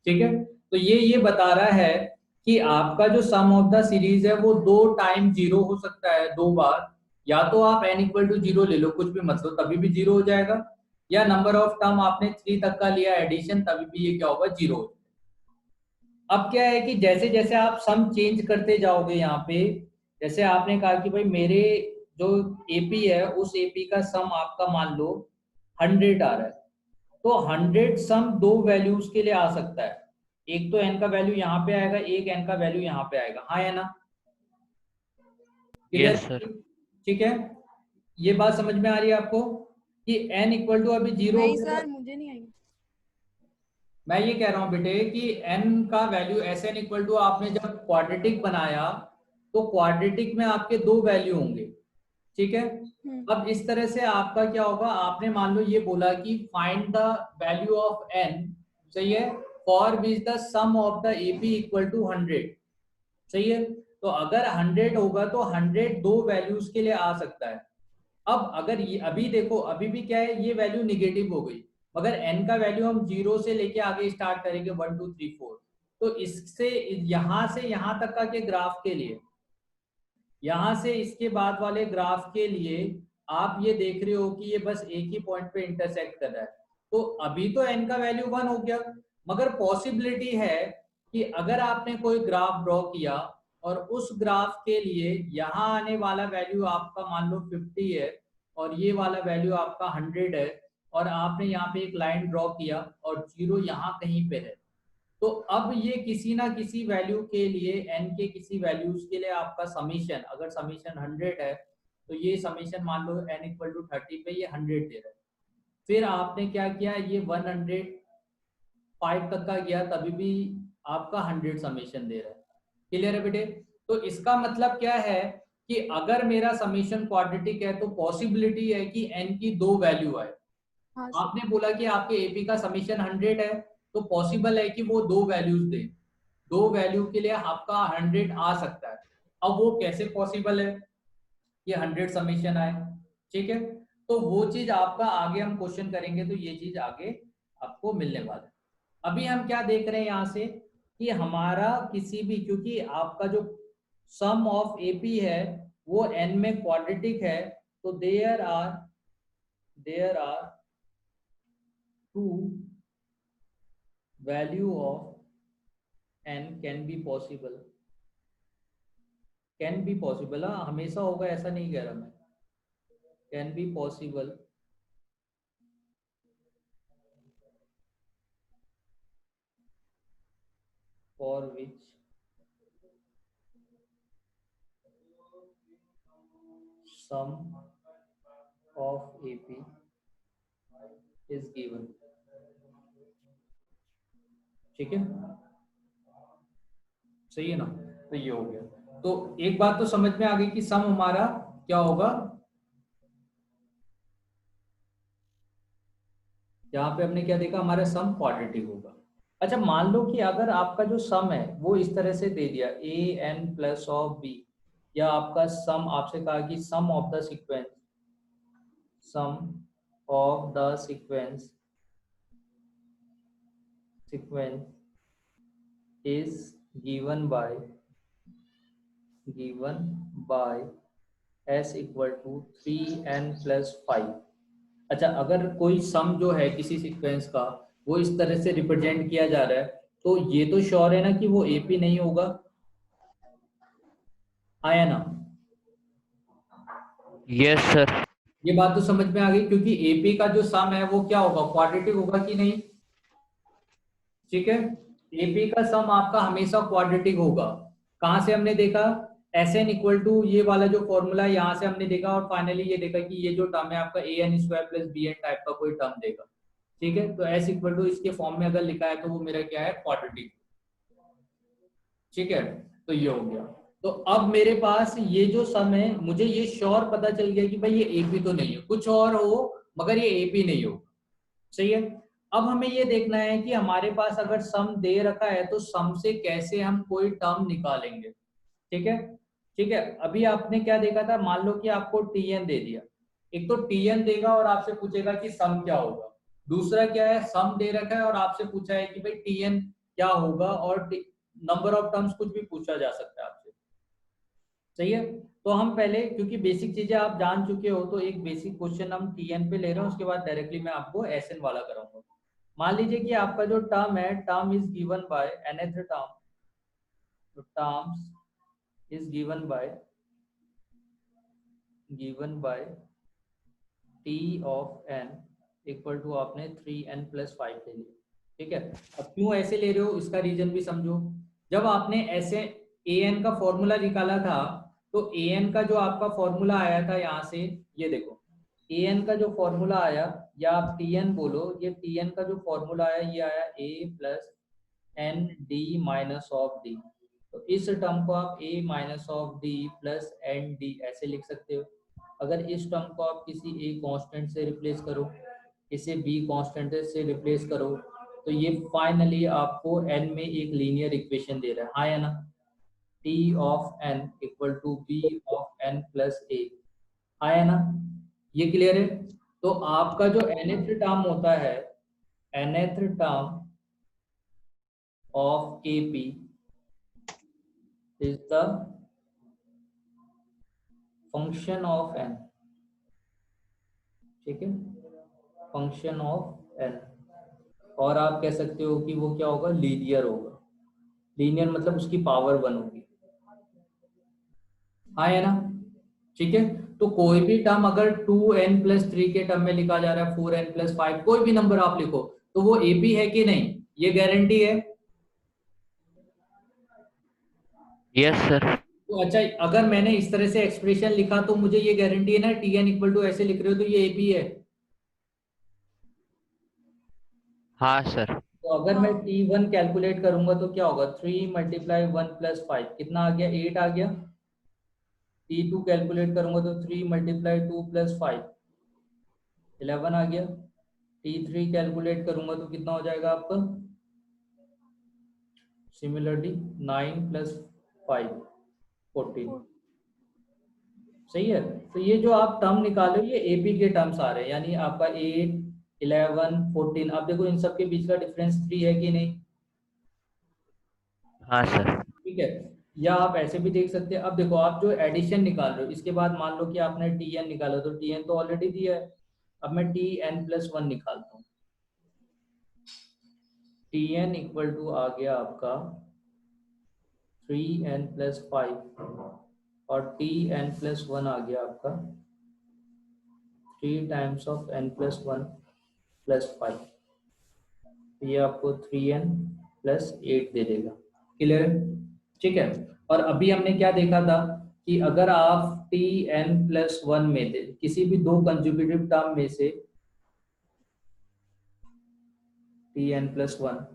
ठीक है, तो ये बता रहा है कि आपका जो सम ऑफ द सीरीज है वो 2 टाइम 0 हो सकता है, 2 बार। या तो आप n इक्वल टू 0 ले लो, कुछ भी मत लो, तभी भी 0 हो जाएगा। या नंबर ऑफ टर्म आपने 3 तक का लिया एडिशन, तभी भी ये क्या होगा, 0 हो। अब क्या है कि जैसे जैसे आप सम चेंज करते जाओगे यहाँ पे, जैसे आपने कहा कि भाई मेरे जो एपी है उस एपी का सम आपका मान लो 100 आ रहा है, तो 100 सम दो वैल्यूज के लिए आ सकता है। एक तो n का वैल्यू यहाँ पे आएगा, एक n का वैल्यू यहाँ पे आएगा, हाँ या ना? क्लियर? Yes sir. ठीक है, ये बात समझ में आ रही है आपको कि n इक्वल टू अभी 0 हो नहीं गया। सर, मुझे नहीं आई। मैं ये कह रहा हूँ बेटे कि n का वैल्यू Sn इक्वल टू आपने जब क्वाड्रेटिक बनाया तो क्वाड्रेटिक में आपके दो वैल्यू होंगे, ठीक है। अब इस तरह से आपका क्या होगा, आपने मान लो ये बोला कि find the value of n, सही है, for which the sum of the AP equal to 100, सही है। तो अगर 100 होगा तो 100 दो वैल्यूज के लिए आ सकता है। अब अगर ये अभी देखो, अभी भी क्या है, ये वैल्यू निगेटिव हो गई, मगर n का वैल्यू हम 0 से लेके आगे स्टार्ट करेंगे 1 2 3 4, तो इससे यहां से यहां तक का के ग्राफ के लिए, यहां से इसके बाद वाले ग्राफ के लिए आप ये देख रहे हो कि ये बस एक ही पॉइंट पे इंटरसेक्ट कर रहा है। तो अभी तो n का वैल्यू 1 हो गया, मगर पॉसिबिलिटी है कि अगर आपने कोई ग्राफ ड्रॉ किया और उस ग्राफ के लिए यहाँ आने वाला वैल्यू आपका मान लो 50 है और ये वाला वैल्यू आपका 100 है, और आपने यहाँ पे एक लाइन ड्रॉ किया और 0 यहाँ कहीं पे है, तो अब ये किसी ना किसी वैल्यू के लिए n के किसी वैल्यूज के लिए आपका समीशन, अगर समीशन 100 है तो ये समीशन मान लो n इक्वल टू 30 पे ये 100 दे रहा है। फिर आपने क्या किया, ये 105 तक का गया, तभी भी आपका 100 समीशन दे रहा है। क्लियर है बेटे? तो इसका मतलब क्या है कि अगर मेरा समीशन क्वाड्रेटिक है तो पॉसिबिलिटी है कि n की दो वैल्यू आए। हाँ आपने बोला कि आपके एपी का समीशन 100 है, तो पॉसिबल है कि वो दो वैल्यूज दे, दो वैल्यू के लिए आपका 100 आ सकता है। अब वो कैसे पॉसिबल है कि 100 समीशन आए, ठीक है, तो वो चीज आपका आगे हम क्वेश्चन करेंगे, तो ये चीज आगे आपको मिलने वाला है। अभी हम क्या देख रहे हैं यहाँ से कि हमारा किसी भी, क्योंकि आपका जो सम ऑफ एपी है वो n में क्वाड्रेटिक है, तो there are two value of n can be possible, हाँ, हमेशा होगा ऐसा नहीं कह रहा मैं, can be possible for which sum of AP is given, ठीक है, सही है ना? तो ये हो गया। तो एक बात तो समझ में आ गई कि सम हमारा क्या होगा, यहाँ पे हमने क्या देखा, हमारा सम क्वाड्रेटिक होगा। अच्छा, मान लो कि अगर आपका जो सम है वो इस तरह से दे दिया an प्लस ऑफ बी, या आपका सम आपसे कहा कि sum of the sequence is given by s equal to 3n plus 5। अच्छा, अगर कोई सम जो है किसी सीक्वेंस का वो इस तरह से रिप्रेजेंट किया जा रहा है, तो ये तो श्योर है ना कि वो एपी नहीं होगा, आया ना? Yes sir. ये बात तो समझ में आ गई, क्योंकि एपी का जो सम है वो क्या होगा, क्वाड्रेटिक होगा कि नहीं, ठीक है। एपी का सम आपका हमेशा क्वाड्रेटिक होगा। कहां से हमने देखा, Sn इक्वल टू ये वाला जो फॉर्मूला यहाँ से हमने देखा, और फाइनली ये देखा कि ये जो टर्म है आपका an square plus bn type का कोई टर्म देगा, ठीक है। तो s इक्वल टू इसके फॉर्म में अगर लिखा है तो वो मेरा क्या है, क्वाड्रेटिक, ठीक है। तो ये हो गया। तो अब मेरे पास ये जो सम है, मुझे ये श्योर पता चल गया कि भाई ये एपी तो नहीं है, कुछ और हो मगर ये एपी नहीं हो, सही है। अब हमें ये देखना है कि हमारे पास अगर सम दे रखा है तो सम से कैसे हम कोई टर्म निकालेंगे, ठीक है। ठीक है, अभी आपने क्या देखा था, मान लो कि आपको tn दे दिया, एक तो tn देगा और आपसे पूछेगा कि सम क्या होगा, दूसरा क्या है, सम दे रखा है और आपसे पूछा है कि भाई tn क्या होगा और नंबर ऑफ टर्म्स कुछ भी पूछा जा सकता है आपसे, सही है। तो हम पहले, क्योंकि बेसिक चीजें आप जान चुके हो, तो एक बेसिक क्वेश्चन हम टीएन पे ले रहे हैं, उसके बाद डायरेक्टली मैं आपको एसएन वाला कराऊंगा। मान लीजिए कि आपका जो टर्म है, term is given by nth term, तो terms is given by T of n equal to आपने 3n+5 ले लिया, ठीक है। अब क्यों ऐसे ले रहे हो, इसका रीजन भी समझो। जब आपने ऐसे an का फॉर्मूला निकाला था, तो an का जो आपका फॉर्मूला आया था यहाँ से, ये देखो an का जो फॉर्मूला आया, या आप tn बोलो, ये tn का जो फॉर्मूला आया, ये आया a plus n d minus of d. तो इस टर्म को आप a minus of d plus n d ऐसे लिख सकते हो। अगर इस टर्म को आप किसी a कांस्टेंट से रिप्लेस करो, इसे b कांस्टेंट से रिप्लेस करो, तो ये फाइनली आपको n में एक लीनियर इक्वेशन दे रहा है, हाँ या ना। t of n equal to b of n plus a, हाँ या ना। ये क्लियर है। तो आपका जो nth टर्म होता है, nth term of AP is the function of n, ठीक है, फंक्शन ऑफ n। और आप कह सकते हो कि वो क्या होगा, लीनियर होगा। लीनियर मतलब उसकी पावर 1 होगी, हाँ है ना, ठीक है। तो कोई भी टर्म अगर 2n+3 के टर्म में लिखा जा रहा है, 4n+5, कोई भी नंबर आप लिखो, तो वो AP है कि नहीं, ये गारंटी है। Yes sir. तो अच्छा, अगर मैंने इस तरह से एक्सप्रेशन लिखा, तो मुझे ये गारंटी है ना, tn इक्वल टू ऐसे लिख रहे हो तो ये AP है। हाँ सर। तो अगर मैं t1 कैलकुलेट करूंगा तो क्या होगा, 3 × 1+5 कितना आ गया, 8 आ गया। t2 कैलकुलेट करूंगा तो 3 × 2+5 11 आ गया। t3 कैलकुलेट करूंगा तो कितना हो जाएगा आपका, सिमिलरली 9 + 5 14, सही है। तो ये जो आप टर्म निकालो, ये AP के टर्म्स आ रहे हैं, यानी आपका 8 11 14। अब देखो इन सब के बीच का डिफरेंस 3 है कि नहीं, हाँ सर। ठीक है। या आप ऐसे भी देख सकते हैं। अब देखो आप जो एडिशन निकाल रहे हो, इसके बाद मान लो कि आपने tn निकाला, तो tn तो ऑलरेडी दिया है। अब मैं tn+1 निकालता हूँ। tn इक्वल टू आ गया आपका 3n+5, और tn+1 आ गया आपका 3 टाइम्स ऑफ n+1+5। ये आपको 3n+8 दे देगा, क्लियर है, ठीक है। और अभी हमने क्या देखा था कि अगर आप tn+1 में से किसी भी दो कंसेक्यूटिव टर्म में से tn+1,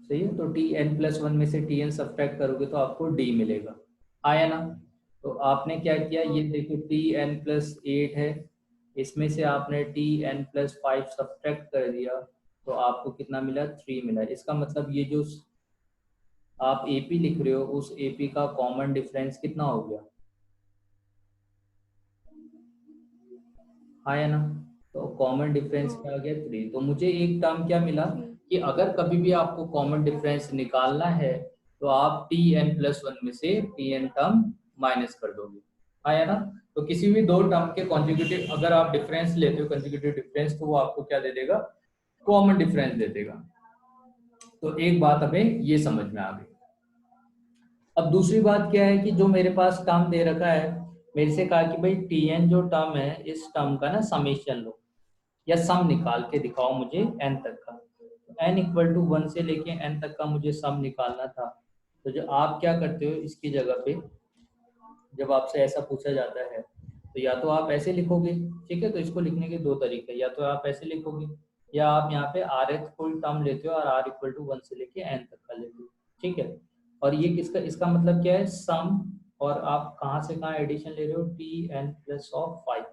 सही है, तो tn+1 में से tn सब्ट्रैक्ट करोगे तो आपको d मिलेगा, आया ना। तो आपने क्या किया, ये देखो tn+8 है, इसमें से आपने tn+5 सब्ट्रैक्ट कर दिया, तो आपको कितना मिला, 3 मिला। इसका मतलब ये जो आप AP लिख रहे हो, उस AP का कॉमन डिफरेंस कितना हो गया, हाँ या ना। तो कॉमन डिफरेंस क्या आ गया, 3। तो मुझे एक टर्म क्या मिला, कि अगर कभी भी आपको कॉमन डिफरेंस निकालना है, तो आप tn+1 में से tn टर्म माइनस कर दोगे, हाँ या ना। तो किसी भी दो टर्म के कॉन्जिक्यूटिव अगर आप डिफरेंस लेते हो, कॉन्जिक्यूटिव डिफरेंस, तो वो आपको क्या दे देगा, कॉमन डिफरेंस दे देगा। तो एक बात हमें ये समझ में आ गई। अब दूसरी बात क्या है कि जो मेरे पास टर्म दे रखा है, मेरे से कहा कि भाई tn जो टर्म है, इस टर्म का ना समेशन लो, या सम निकाल के दिखाओ मुझे n तक का। n इक्वल टू 1 से लेके n तक का मुझे सम निकालना था। तो जो आप क्या करते हो इसकी जगह पे, जब आपसे ऐसा पूछा जाता है, तो या तो आप ऐसे लिखोगे, ठीक है। तो इसको लिखने के दो तरीके, या तो आप ऐसे लिखोगे, या आप यहाँ पे rth फुल टर्म लेते हो और r इक्वल टू 1 से लेके n तक का लेते हो, ठीक है। और ये किसका, इसका मतलब क्या है, सम, और आप कहाँ से कहाँ एडिशन ले रहे हो, tn+5,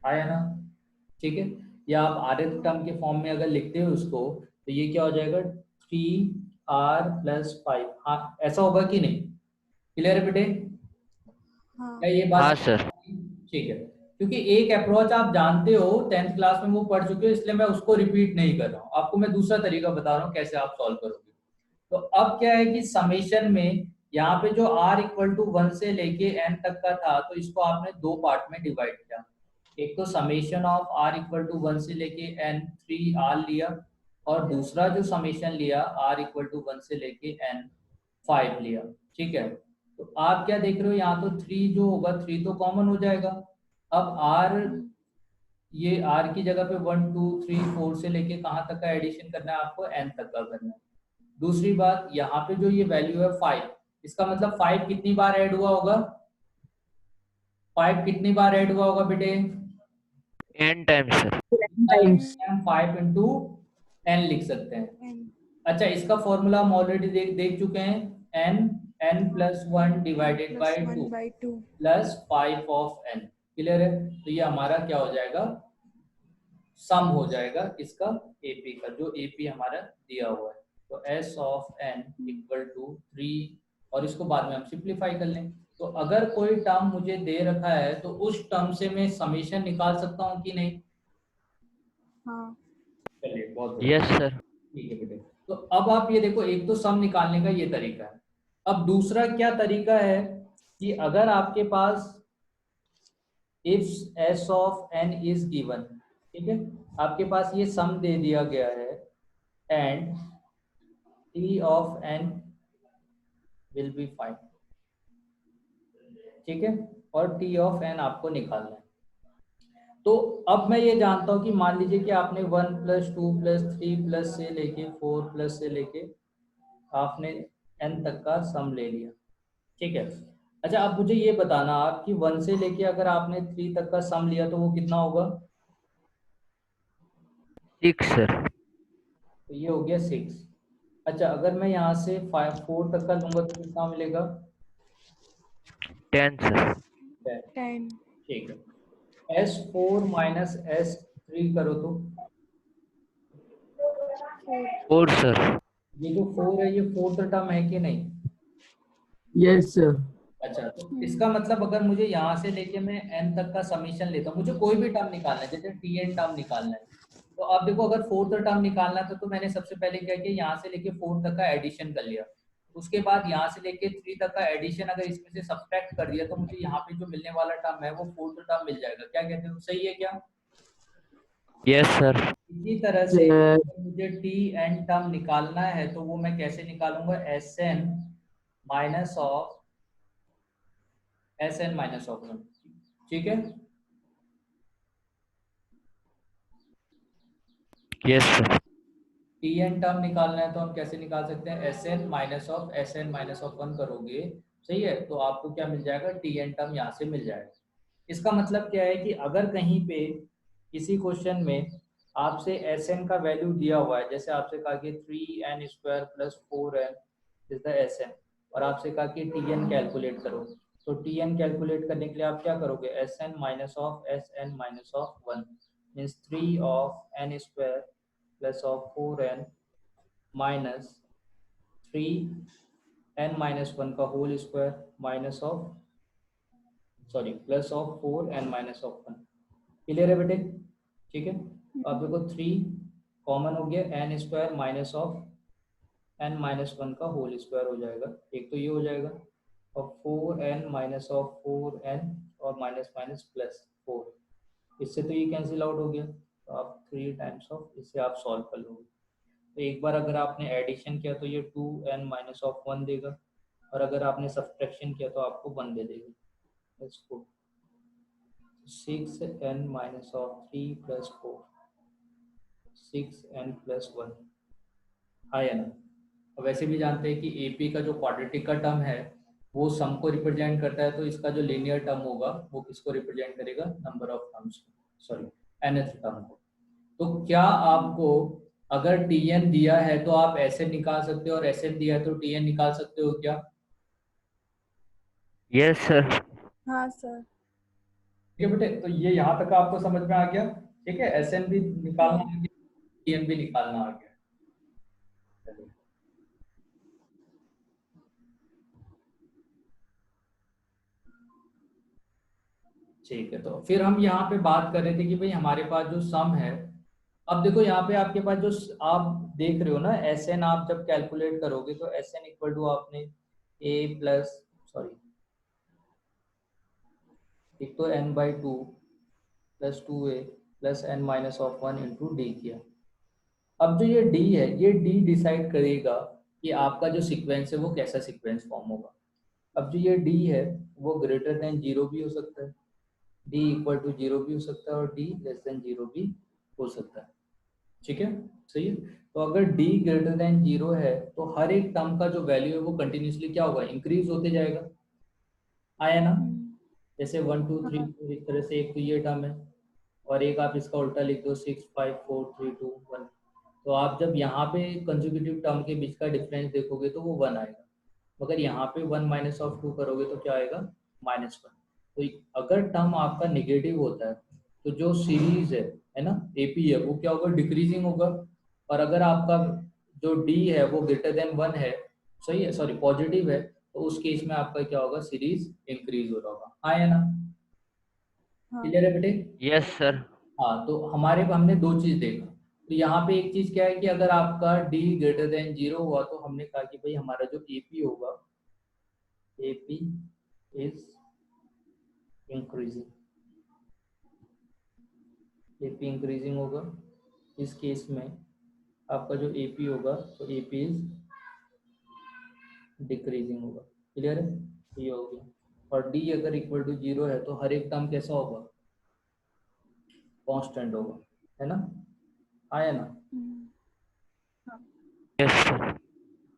आया ना, ठीक है। या आप rth टर्म के फॉर्म में अगर लिखते हो उसको, तो ये क्या हो जाएगा, 3r+5, हाँ ऐसा होगा कि नहीं, क्लियर है बेटे, क्या ये बात हाँ समझ सर। में आई? ठीक है। क्योंकि एक अप्रोच आप जानते हो, 10th क्लास में वो पढ़ चुके हो, इसलिए मैं उसको रिपीट नहीं कर रहा हूँ, आपको मैं दूसरा तरीका बता रहा हूँ कैसे आप सॉल्व करोगे। तो अब क्या है कि समेशन में यहाँ पे जो r इक्वल टू 1 से लेके n तक का था, तो इसको आपने दो पार्ट में डिवाइड किया। एक तो summation of r equal to 1 से लेके n 3r लिया, और दूसरा जो समेशन लिया r इक्वल टू 1 से लेके n 5 लिया। ठीक है, तो आप क्या देख रहे हो, यहाँ तो 3 जो होगा 3 तो कॉमन हो जाएगा। अब r, ये r की जगह पे 1 2 3 4 से लेके कहाँ तक का एडिशन करना है आपको, n तक का करना है। दूसरी बात, यहाँ पे जो ये वैल्यू है 5, इसका मतलब 5 कितनी बार ऐड हुआ होगा, 5 कितनी बार ऐड हुआ होगा बेटे, n टाइम्स सर। टाइम्स। हम 5 इंटू एन लिख सकते हैं। अच्छा, इसका फॉर्मूला हम ऑलरेडी देख चुके हैं, n n plus 1 divided by 2 plus 5 of n. Clear है, तो ये हमारा क्या हो जाएगा, सम हो जाएगा इसका एपी का, जो एपी हमारा दिया हुआ है। तो s of n equal to 3, और इसको बाद में हम सिंप्लीफाई कर लें। तो अगर कोई टर्म मुझे दे रखा है तो उस टर्म से मैं समेशन निकाल सकता हूँ कि नहीं। हाँ। चलिए, बहुत बढ़िया, यस सर। ठीक है बेटे। तो अब आप ये देखो, एक तो सम निकालने का ये तरीका है। अब दूसरा क्या तरीका है कि अगर आपके पास if S of n is given, ठीक है, आपके पास ये सम दे दिया गया है, and t of n will be find, ठीक है, और टी ऑफ एन आपको निकालना है। तो अब मैं ये जानता हूं कि मान लीजिए कि आपने 1 प्लस 2 प्लस 3 प्लस से लेके 4 प्लस से लेके आपने एन तक का सम ले लिया। ठीक है, अच्छा अब मुझे ये बताना आप कि 1 से लेके अगर आपने 3 तक का सम लिया तो वो कितना होगा। 6 सर। तो ये हो गया 6। अच्छा, अगर मैं यहाँ से 4 तक का लूंगा तो कितना मिलेगा, 10 सर। 10। ठीक है, S4 माइनस S3 करो तो 4 सर। ये जो 4 है ये फोर्थ टर्म है कि नहीं। Yes sir. अच्छा, तो इसका मतलब अगर मुझे यहाँ से लेके मैं n तक का समीशन लेता हूँ, मुझे कोई भी टर्म निकालना है, जैसे tn टर्म निकालना है, तो आप देखो अगर फोर्थ टर्म निकालना था तो मैंने सबसे पहले क्या किया, यहाँ से लेके 4 तक का एडिशन कर लिया। उसके बाद यहाँ से लेके 3 तक का एडिशन अगर इसमें से सब्ट्रैक्ट कर दिया तो मुझे यहाँ पे जो मिलने वाला टर्म है वो फोर्थ टर्म मिल जाएगा। क्या कहते हो, सही है क्या। Yes sir. इसी तरह से अगर मुझे टी एन टर्म निकालना है तो वो मैं कैसे निकालूंगा, s n minus of s n minus of 1। ठीक है, yes sir. T n term निकालना है तो हम कैसे निकाल सकते हैं, s n minus of s n minus of 1 करोगे, सही है, तो आपको क्या मिल जाएगा, टी एन टर्म यहाँ से मिल जाएगा। इसका मतलब क्या है कि अगर कहीं पे किसी क्वेश्चन में आपसे एस एन का वैल्यू दिया हुआ है, जैसे आपसे कहा कि 3n² plus 4n is the s n, और आपसे कहा कि टी एन कैलकुलेट करो, तो टी एन कैलकुलेट करने के लिए आप क्या करोगे, s n minus of s n minus of 1 means 3 of n² plus of 4n minus 3n-1 का whole square minus of, sorry, plus of 4n minus of 1। Clear है बेटे, ठीक है। अब देखो 3 कॉमन हो गया, n² माइनस ऑफ n-1 का होल स्क्वायर हो जाएगा, एक तो ये हो जाएगा, और 4n माइनस ऑफ 4n और माइनस माइनस प्लस 4, इससे तो ये कैंसिल आउट हो गया, तो आप 3 टाइम्स ऑफ इसे आप सॉल्व कर लोगे। तो एक बार अगर आपने एडिशन किया तो ये 2n माइनस ऑफ 1 देगा, और अगर आपने सब्ट्रैक्शन किया तो आपको 1 दे देगा। इसको 6n minus of 3 plus 4, 6n plus 1 है ना। अब वैसे भी जानते हैं कि एपी का जो क्वाड्रेटिक का टर्म है वो सम को रिप्रेजेंट करता है, तो इसका जो लीनियर टर्म होगा वो किसको रिप्रेजेंट करेगा, नंबर ऑफ टर्म्स को, सॉरी nth टर्म को। तो क्या आपको अगर टीएन दिया है तो आप एसएन निकाल सकते हो, और एसएन दिया है तो टीएन निकाल सकते हो क्या। Yes sir. हाँ सर। ठीक है बेटे, तो ये यहाँ तक आपको समझ में आ गया। ठीक है, एसएन भी निकालना आ गया, टीएन भी निकालना आ गया। चलिए, ठीक है, तो फिर हम यहाँ पे बात कर रहे थे कि भाई हमारे पास जो सम है, अब देखो यहाँ पे आपके पास जो आप देख रहे हो ना, एस एन आप जब कैलकुलेट करोगे तो एस एन इक्वल टू आपने ए प्लस सॉरी एक तो n by two plus two a plus n minus of one into d किया। अब जो ये डी है, ये डी डिसाइड करेगा कि आपका जो सीक्वेंस है वो कैसा सीक्वेंस फॉर्म होगा। अब जो ये डी है वो ग्रेटर देन जीरो भी हो सकता है, डी इक्वल टू जीरो भी हो सकता है, और डी लेस देन जीरो भी हो सकता है। ठीक है, सही है। तो अगर डी ग्रेटर देन जीरो है तो हर एक टर्म का जो वैल्यू है वो कंटिन्यूसली क्या होगा, इंक्रीज होते जाएगा। आया ना, जैसे 1 2 3 4 इस तरह से एक तो ये टर्म है, और एक आप इसका उल्टा लिख दो 6 5 4 3 2 1। तो आप जब यहाँ पे कंसेक्यूटिव टर्म के बीच का डिफरेंस देखोगे तो वो 1 आएगा, मगर यहाँ पे 1 माइनस ऑफ 2 करोगे तो क्या आएगा, -1। तो अगर टर्म आपका निगेटिव होता है तो जो सीरीज है ना, एपी है, वो क्या होगा, डिक्रीजिंग होगा। और अगर आपका जो डी है वो ग्रेटर देन 1 है, सही है, सॉरी पॉजिटिव है, तो उस केस में आपका क्या होगा, सीरीज इंक्रीज हो रहा होगा। हाँ या ना, क्लियर है बेटे? Yes sir. हाँ, तो हमारे हमने दो चीज देखा। तो यहाँ पे एक चीज क्या है कि अगर आपका डी ग्रेटर देन जीरो हुआ तो हमने कहा कि भाई हमारा जो एपी होगा, AP is increasing, AP increasing होगा। इस केस में आपका जो एपी होगा तो एपी इज डिक्रीजिंग होगा। क्लियर है, ये हो गया। और डी अगर इक्वल टू जीरो है तो हर एक टर्म कैसा होगा, कांस्टेंट होगा, है ना, आया ना। Yes sir.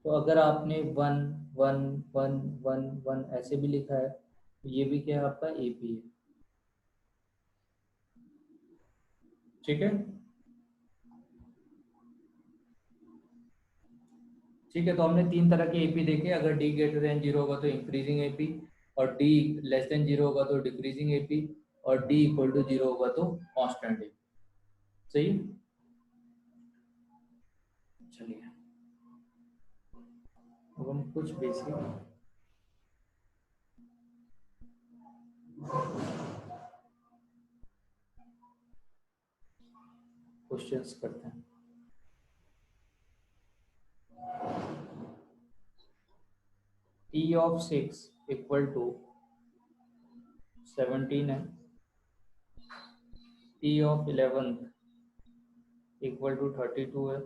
तो अगर आपने 1 1 1 1 1 ऐसे भी लिखा है तो ये भी क्या है, आपका एपी है। ठीक है, ठीक है। तो हमने तीन तरह के एपी देखे। अगर डी ग्रेटर देन जीरो होगा तो इंक्रीजिंग एपी, और डी लेस देन जीरो होगा तो डिक्रीजिंग एपी, और डी इक्वल टू जीरो होगा तो कांस्टेंट एपी। सही है, चलिए अब हम कुछ बेसिक क्वेश्चंस करते हैं। T of 6 इक्वल टू 17 है, T of 11 इक्वल टू 32 है।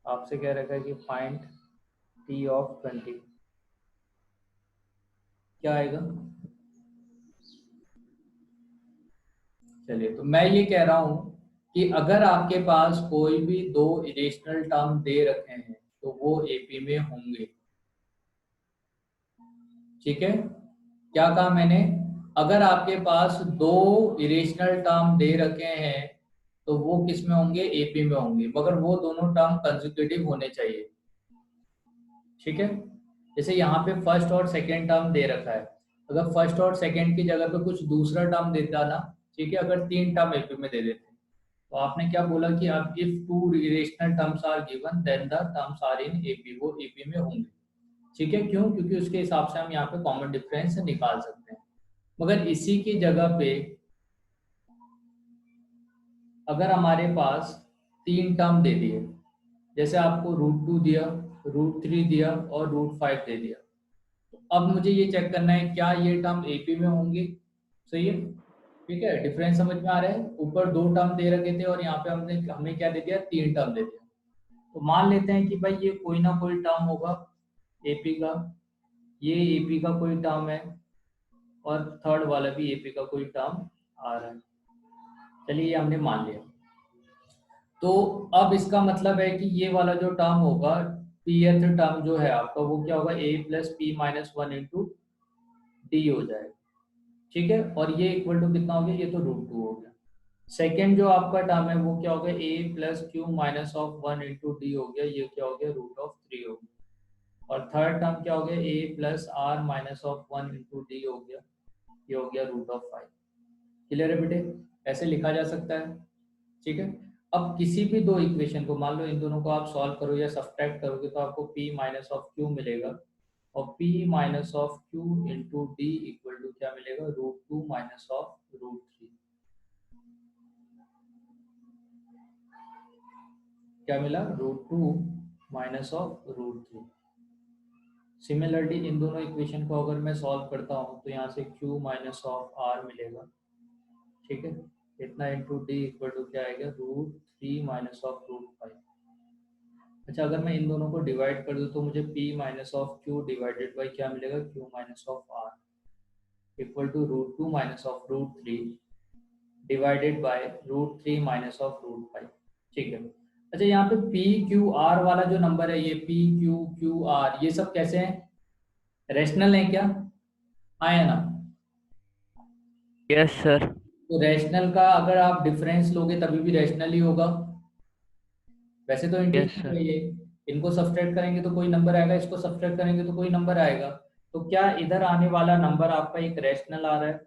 आपसे क्या रखा है कि फाइंड T of 20, क्या आएगा? चलिए, तो मैं ये कह रहा हूं कि अगर आपके पास कोई भी दो इरेशनल टर्म दे रखे हैं तो वो एपी में होंगे। ठीक है, क्या कहा मैंने, अगर आपके पास दो इरेशनल टर्म दे रखे हैं तो वो किस में होंगे, एपी में होंगे, मगर वो दोनों टर्म कंसेक्यूटिव होने चाहिए। ठीक है, जैसे यहाँ पे फर्स्ट और सेकंड टर्म दे रखा है, अगर फर्स्ट और सेकंड की जगह पे कुछ दूसरा टर्म देता ना, ठीक है, अगर तीन टर्म एपी में दे देते तो आपने क्या बोला कि अब if two irrational terms are given then the terms are in AP, वो एपी में होंगे। ठीक है, क्यों, क्योंकि उसके हिसाब से हम यहाँ पे कॉमन डिफरेंस निकाल सकते हैं। मगर इसी की जगह पे अगर हमारे पास तीन टर्म दे दिए, जैसे आपको √2 दिया, √3 दिया और √5 दे दिया, तो अब मुझे ये चेक करना है क्या ये टर्म एपी में होंगे। सही है, ठीक है, डिफरेंस समझ में आ रहा है। ऊपर दो टर्म दे रखे थे और यहाँ पे हमें क्या दे दिया, तीन टर्म दे दिया। तो मान लेते हैं कि भाई ये कोई ना कोई टर्म होगा एपी का, ये एपी का कोई टर्म है, और थर्ड वाला भी एपी का कोई टर्म आ रहा है। चलिए, ये हमने मान लिया। तो अब इसका मतलब है कि ये वाला जो टर्म होगा, pth टर्म जो है आपका, वो क्या होगा, a plus P minus one into d हो जाएगा। ठीक है, और ये इक्वल टू कितना हो गया, ये तो √2 हो गया। सेकेंड जो आपका टर्म है वो क्या हो गया, a plus Q minus of one into d हो गया, ये क्या हो गया, √3 हो गया। और थर्ड टर्म क्या हो गया, a plus r minus of one into d हो गया, ये हो गया √5। क्लियर है बेटे, ऐसे लिखा जा सकता है। ठीक है, अब किसी भी दो इक्वेशन को मान लो, इन दोनों को आप सॉल्व करो या सब्ट्रैक्ट करोगे तो आपको p माइनस ऑफ क्यू मिलेगा, और p minus of q into d equal to क्या मिलेगा, √2 माइनस ऑफ √3। क्या मिला, √2 माइनस ऑफ √3। सिमिलरली इन दोनों इक्वेशन को अगर मैं सॉल्व करता हूँ तो यहाँ से q माइनस ऑफ r मिलेगा, ठीक है। इतना इंटू डी इक्वल टू क्या आएगा, √3 माइनस ऑफ √5। अच्छा, अगर मैं इन दोनों को डिवाइड कर दूँ तो मुझे p minus of q divided by क्या मिलेगा, q minus of r equal to √2 minus of √3 divided by √3 minus of √5, ठीक है। अच्छा, यहाँ पे p q r वाला जो नंबर है, ये p q q r ये सब कैसे हैं, रैशनल है क्या, आया ना। Yes sir. तो रैशनल का अगर आप डिफरेंस लोगे तभी भी रैशनल ही होगा। वैसे तो यस इंटीजर सर। है ये, इनको सब्सट्रैक्ट करेंगे तो कोई नंबर आएगा, इसको सब्सट्रैक्ट करेंगे तो कोई नंबर आएगा। तो क्या इधर आने वाला नंबर आपका एक रैशनल आ रहा है,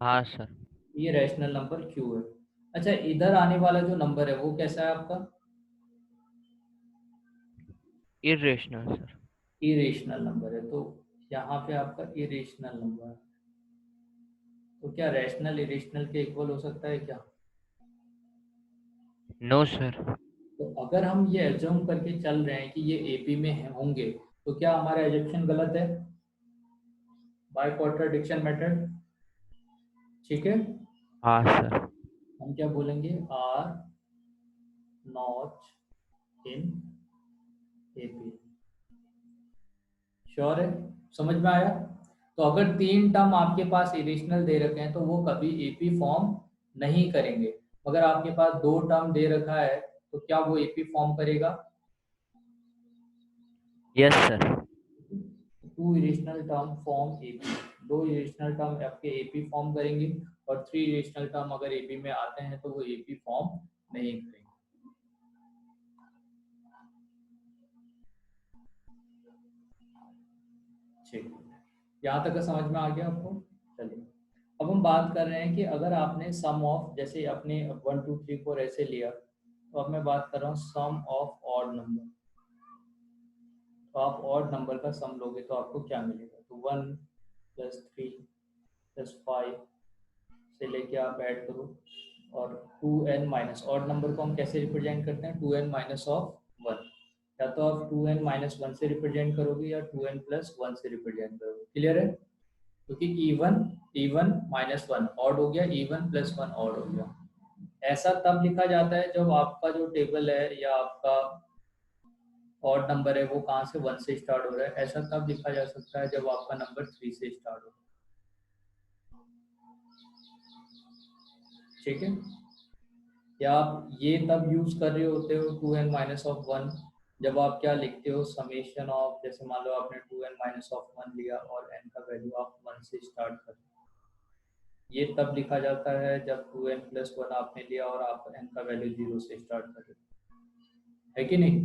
हाँ सर। ये रैशनल नंबर क्यू है। अच्छा, इधर आने वाला जो नंबर है वो कैसा है आपका, इरेशनल सर। इरेशनल नंबर है। तो यहाँ पे आपका इरेशनल नंबर है, तो क्या रैशनल इरेशनल के इक्वल हो सकता है क्या। No sir. तो अगर हम ये एज्यूम करके चल रहे हैं कि ये एपी में होंगे, तो क्या हमारा एजम्पशन गलत है, बाय कॉन्ट्राडिक्शन मेथड, ठीक है। हाँ सर। हम क्या बोलेंगे, are not in AP, sure है, समझ में आया। तो अगर 3 टर्म आपके पास इरेशनल दे रखे हैं तो वो कभी एपी फॉर्म नहीं करेंगे। अगर आपके पास 2 टर्म दे रखा है तो क्या वो एपी फॉर्म करेगा, yes sir. 2 irrational term form AP, 2 irrational term आपके एपी फॉर्म करेंगे, और 3 इरेशनल टर्म अगर एपी में आते हैं तो वो एपी फॉर्म नहीं करेंगे। ठीक, यहाँ तक का समझ में आ गया आपको। चलिए, अब हम बात कर रहे हैं कि अगर आपने सम ऑफ, जैसे अपने 1 2 3 4 ऐसे लिया, तो अब मैं बात कर रहा हूँ सम ऑफ ऑड नंबर। तो आप ऑड नंबर का सम लोगे तो आपको क्या मिलेगा, तो 1 + 3 + 5 से लेके आप ऐड करो, और 2n माइनस, ऑड नंबर को हम कैसे रिप्रेजेंट करते हैं, 2n माइनस ऑफ 1। या तो आप 2n माइनस 1 से रिप्रेजेंट करोगे या 2n + 1 से रिप्रेजेंट करोगे, क्लियर है। क्योंकि इवन माइनस 1 ऑड हो गया, इवन + 1 ऑड हो गया। ऐसा तब लिखा जाता है जब आपका जो टेबल है या आपका ऑड नंबर है वो कहाँ से 1 से स्टार्ट हो रहा है। ऐसा तब लिखा जा सकता है जब आपका नंबर 3 से स्टार्ट हो, ठीक है। या आप ये तब यूज कर रहे होते हो 2n माइनस ऑफ 1, जब आप क्या लिखते हो, समेशन ऑफ, जैसे मान लो आपने 2n माइनस ऑफ 1 लिया और n का वैल्यू आप 1 से स्टार्ट कर, ये तब लिखा जाता है जब 2n + 1 आपने लिया और आप n का वैल्यू 0 से स्टार्ट कर रहे, है कि नहीं।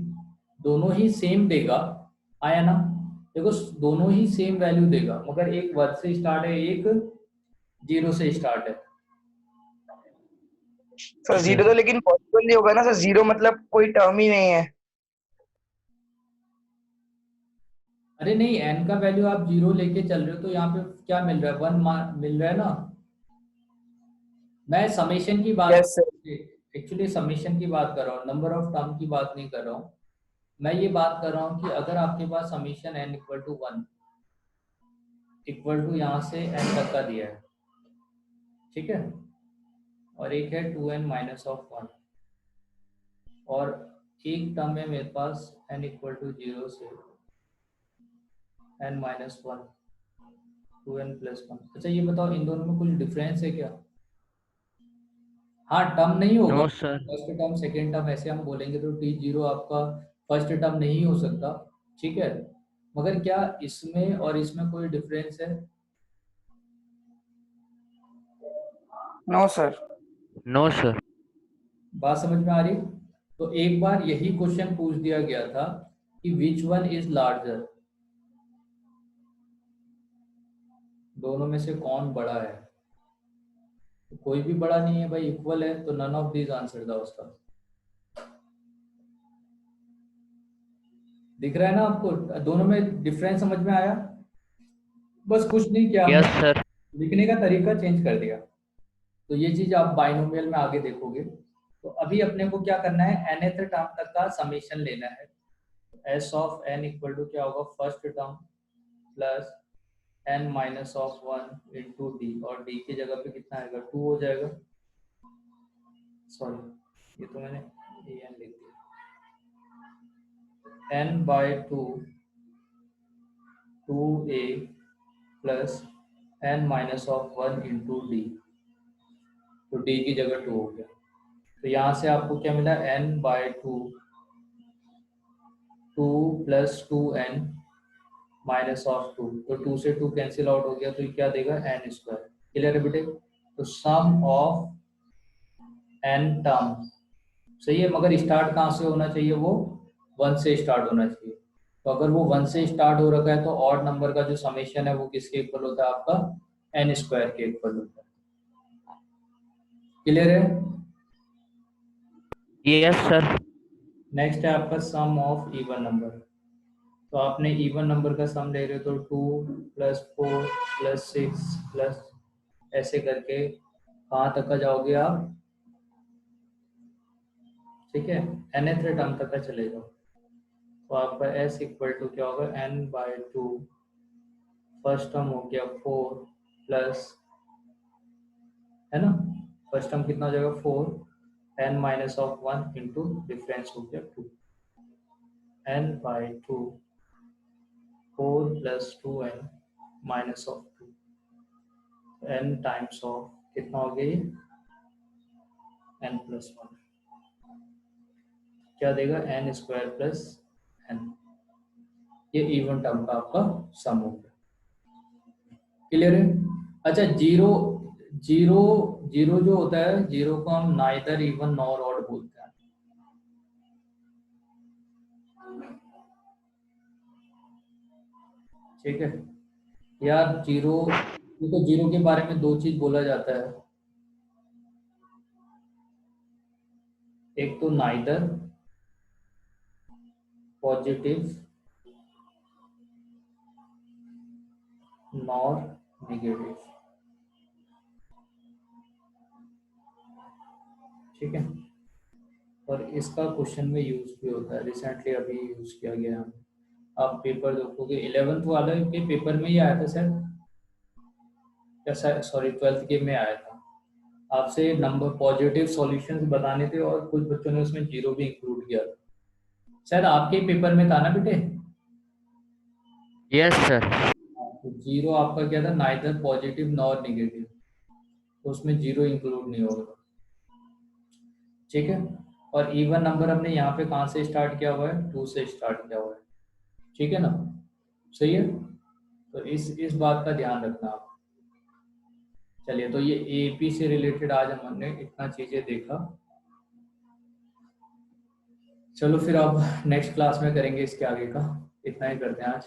दोनों ही सेम देगा, आया ना। देखो, दोनों ही सेम वैल्यू देगा, मगर एक 1 से स्टार्ट है, एक 0 से स्टार्ट है। सर जीरो तो लेकिन पॉसिबल नहीं होगा ना सर, जीरो मतलब कोई टर्म ही नहीं है। अरे नहीं, n का वैल्यू आप 0 लेके चल रहे हो तो यहाँ पे क्या मिल रहा है, 1 मिल रहा है ना। मैं समेशन की बात, यस सर। एक्चुअली समेशन की बात कर रहा हूँ, नंबर ऑफ टर्म की बात नहीं कर रहा हूँ। मैं ये बात कर रहा हूँ कि अगर आपके पास summation n equal to 1 equal to यहाँ से n तक का दिया है, ठीक है, और एक है 2n माइनस ऑफ 1, और एक टर्म है मेरे पास n इक्वल टू 0 से n माइनस 1, 2n + 1। अच्छा, ये बताओ इन दोनों में कुछ डिफरेंस है क्या। हाँ, टर्म नहीं होगा, no sir. First term second term ऐसे हम बोलेंगे तो t0 आपका फर्स्ट टर्म नहीं हो सकता, ठीक है। मगर क्या इसमें और इसमें कोई डिफरेंस है, नो सर। No sir. बात समझ में आ रही। तो एक बार यही क्वेश्चन पूछ दिया गया था कि विच वन इज लार्जर, दोनों में से कौन बड़ा है। तो कोई भी बड़ा नहीं है भाई, इक्वल है, तो नन ऑफ दीज आंसर था उसका। दिख रहा है ना आपको? दोनों में डिफरेंस समझ में आया? बस कुछ नहीं किया यस हमने, सर। लिखने का तरीका चेंज कर दिया। तो ये चीज आप बाइनोमियल में आगे देखोगे। तो अभी अपने को क्या करना है, nth टर्म तक का समेशन लेना है। s of n equal to क्या होगा, first term plus n minus of 1 into d, और डी की जगह पे कितना आएगा, 2 हो जाएगा। सॉरी, ये तो मैंने n लिख दिया। n by 2a plus n minus of 1 into d, तो डी की जगह 2 हो गया। तो यहाँ से आपको क्या मिला, n by 2 plus 2n minus of 2, तो 2 से 2 कैंसिल आउट हो गया, तो ये क्या देगा, n स्क्वायर। क्लियर है बेटे? तो सम ऑफ n टर्म, सही है, मगर स्टार्ट कहाँ से होना चाहिए, वो 1 से स्टार्ट होना चाहिए। तो अगर वो 1 से स्टार्ट हो रखा है तो ऑड नंबर का जो समेशन है वो किसके इक्वल होता है, आपका n स्क्वायर के इक्वल होता है। क्लियर है? Yes sir. नेक्स्ट है आपका सम ऑफ इवन नंबर। तो आपने इवन नंबर का सम ले रहे हो तो 2 प्लस 4 प्लस 6 प्लस ऐसे करके कहाँ तक का जाओगे आप, ठीक है, nth टर्म तक का चले जाओ। तो आपका s इक्वल टू क्या होगा, n बाय 2, फर्स्ट टर्म हो गया 4 प्लस, है ना, फर्स्ट टर्म कितना हो जाएगा 4, n minus of 1 into difference हो गया 2, n by 2 4 plus 2n minus of 2, n times of कितना हो गया ये, n प्लस 1, क्या देगा, n स्क्वायर प्लस n। ये इवन टर्म का आपका सम हो गया। क्लियर है? अच्छा, जीरो जीरो जीरो जो होता है, जीरो को हम नाइदर इवन नॉर ऑड बोलते हैं। ठीक है यार, जीरो, देखो जीरो के बारे में दो चीज बोला जाता है, एक तो नाइदर पॉजिटिव नॉर नेगेटिव, ठीक है, और इसका क्वेश्चन में यूज भी होता है, रिसेंटली अभी यूज किया गया है। आप पेपर देखोगे 11th वाले के पेपर में ही आया था सर, या सॉरी 12th के में आया था, आपसे नंबर पॉजिटिव सॉल्यूशंस बताने थे और कुछ बच्चों ने उसमें जीरो भी इंक्लूड किया था। शायद आपके पेपर में था ना बेटे? Yes sir. तो जीरो आपका क्या था, नाइदर पॉजिटिव नॉर नेगेटिव, तो उसमें जीरो इंक्लूड नहीं होगा। ठीक है, और इवन नंबर हमने यहाँ पे कहाँ से स्टार्ट किया हुआ है, 2 से स्टार्ट किया हुआ है। ठीक है ना, सही है? तो इस बात का ध्यान रखना आप। चलिए, तो ये एपी से रिलेटेड आज हमने इतना चीजें देखा। चलो फिर अब नेक्स्ट क्लास में करेंगे इसके आगे का, इतना ही करते हैं आज।